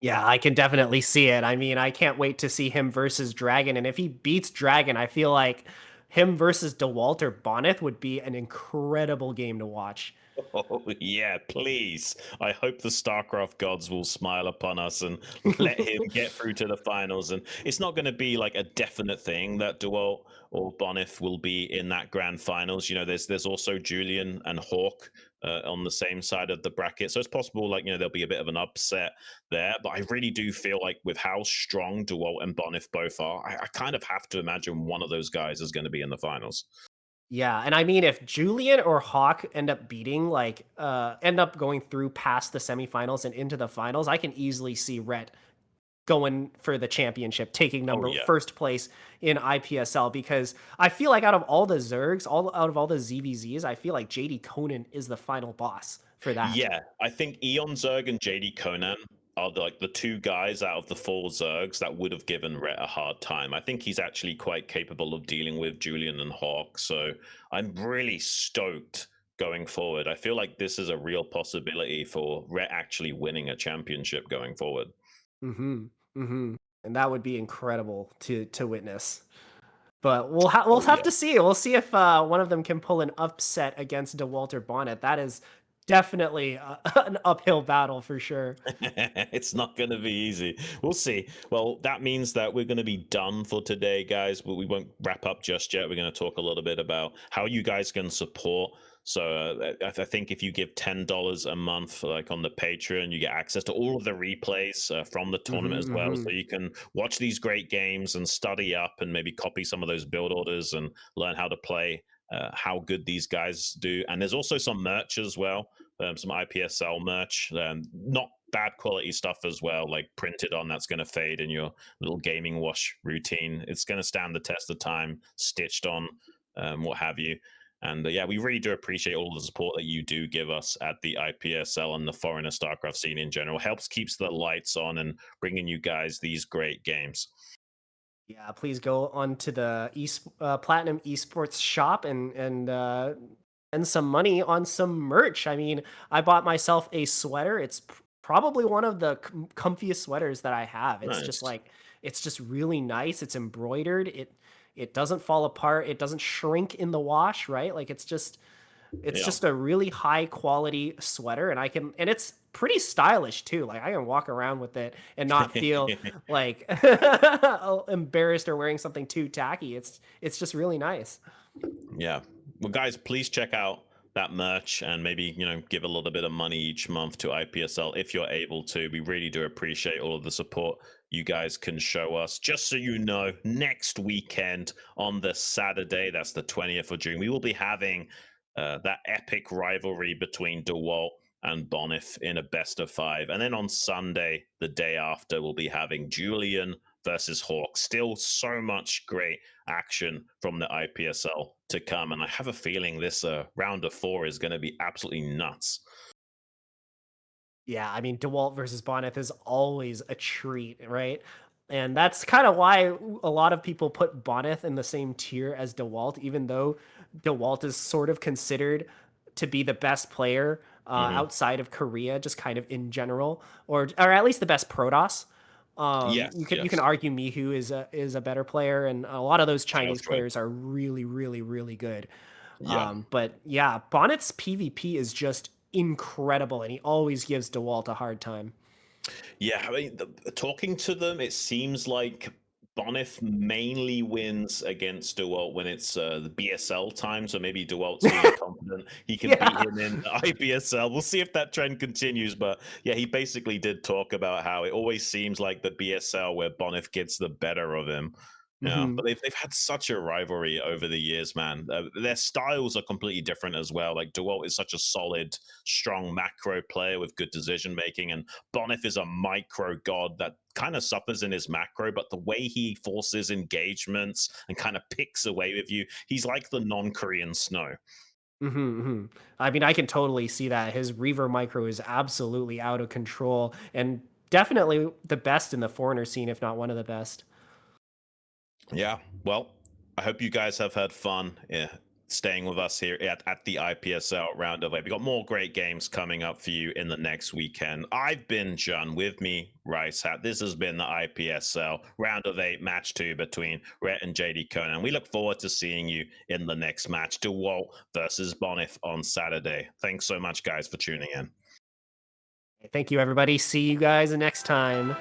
Yeah, I can definitely see it. I mean, I can't wait to see him versus Dragon. And if he beats Dragon, I feel like him versus DeWalt or Bonneth would be an incredible game to watch. Oh, yeah, please. I hope the StarCraft gods will smile upon us and let him get through to the finals. And it's not going to be like a definite thing that Dewalt or Bonneth will be in that grand finals. You know, there's also Julian and Hawk on the same side of the bracket. So it's possible, like, there'll be a bit of an upset there. But I really do feel like with how strong Dewalt and Bonneth both are, I kind of have to imagine one of those guys is going to be in the finals. Yeah, and I mean, if Julian or Hawk end up end up going through past the semifinals and into the finals, I can easily see Rhett going for the championship, taking Oh, yeah. first place in IPSL, because I feel like out of all the Zergs, out of all the ZVZs, I feel like JDConan is the final boss for that. Yeah, I think Eon Zerg and JDConan are like the two guys out of the four Zergs that would have given Rhett a hard time. I think he's actually quite capable of dealing with Julian and Hawk, so I'm really stoked going forward. I feel like this is a real possibility for Rhett actually winning a championship going forward. Mm-hmm. Mm-hmm. And that would be incredible to witness. But we'll Oh, have yeah. to see. We'll see if one of them can pull an upset against DeWalter Bonnet. That is definitely an uphill battle for sure. It's not going to be easy. We'll see. Well, that means that we're going to be done for today, guys, but we won't wrap up just yet. We're going to talk a little bit about how you guys can support. So I think if you give $10 a month, like on the Patreon, you get access to all of the replays from the tournament as well. So you can watch these great games and study up and maybe copy some of those build orders and learn how to play, how good these guys do. And there's also some merch as well. Some IPSL merch, not bad quality stuff as well, like printed on that's going to fade in your little gaming wash routine. It's going to stand the test of time, stitched on, what have you. And yeah, we really do appreciate all the support that you do give us at the IPSL and the foreigner StarCraft scene in general. Helps keeps the lights on and bringing you guys these great games. Yeah, please go on to the Platinum Esports shop and spend some money on some merch. I mean, I bought myself a sweater. It's probably one of the comfiest sweaters that I have. Nice. It's just really nice. It's embroidered. It doesn't fall apart. It doesn't shrink in the wash, right? Like it's Yeah. just a really high quality sweater, and it's pretty stylish too. Like I can walk around with it and not feel like embarrassed or wearing something too tacky. It's just really nice. Yeah. Well, guys, please check out that merch and maybe, give a little bit of money each month to IPSL if you're able to. We really do appreciate all of the support you guys can show us. Just so you know, next weekend on the Saturday, that's the 20th of June, we will be having that epic rivalry between DeWalt and Bonif in a best of 5. And then on Sunday, the day after, we'll be having Julian versus Hawk. Still so much great action from the IPSL to come. And I have a feeling this round of 4 is going to be absolutely nuts. Yeah, I mean, DeWalt versus Bonneth is always a treat, right? And that's kind of why a lot of people put Bonneth in the same tier as DeWalt, even though DeWalt is sort of considered to be the best player Hmm. outside of Korea, just kind of in general, or at least the best Protoss. Yes, You can yes. argue Mihu is a better player, and a lot of those Sure, Chinese sure. players are really, really, really good. Yeah. But yeah, Bonnet's PvP is just incredible, and he always gives DeWalt a hard time. Yeah, I mean, talking to them, it seems like Bonif mainly wins against DeWalt when it's the BSL time. So maybe DeWalt's feeling confident he can beat Yeah. him in IPSL. We'll see if that trend continues. But yeah, he basically did talk about how it always seems like the BSL where Bonif gets the better of him. Yeah, Hmm. but they've had such a rivalry over the years, man. Their styles are completely different as well. Like DeWalt is such a solid, strong macro player with good decision making, and Bonif is a micro god that kind of suffers in his macro, but the way he forces engagements and kind of picks away with you, he's like the non-Korean Snow. Hmm. I mean, I can totally see that. His Reaver micro is absolutely out of control and definitely the best in the foreigner scene, if not one of the best. Yeah, well, I hope you guys have had fun staying with us here at the IPSL round of 8. We got more great games coming up for you in the next weekend. I've been John, with me, Rice Hat. This has been the IPSL round of 8 match 2 between Ro8 and JDConan. We look forward to seeing you in the next match, DeWalt versus Bonif on Saturday. Thanks so much, guys, for tuning in. Thank you, everybody. See you guys next time.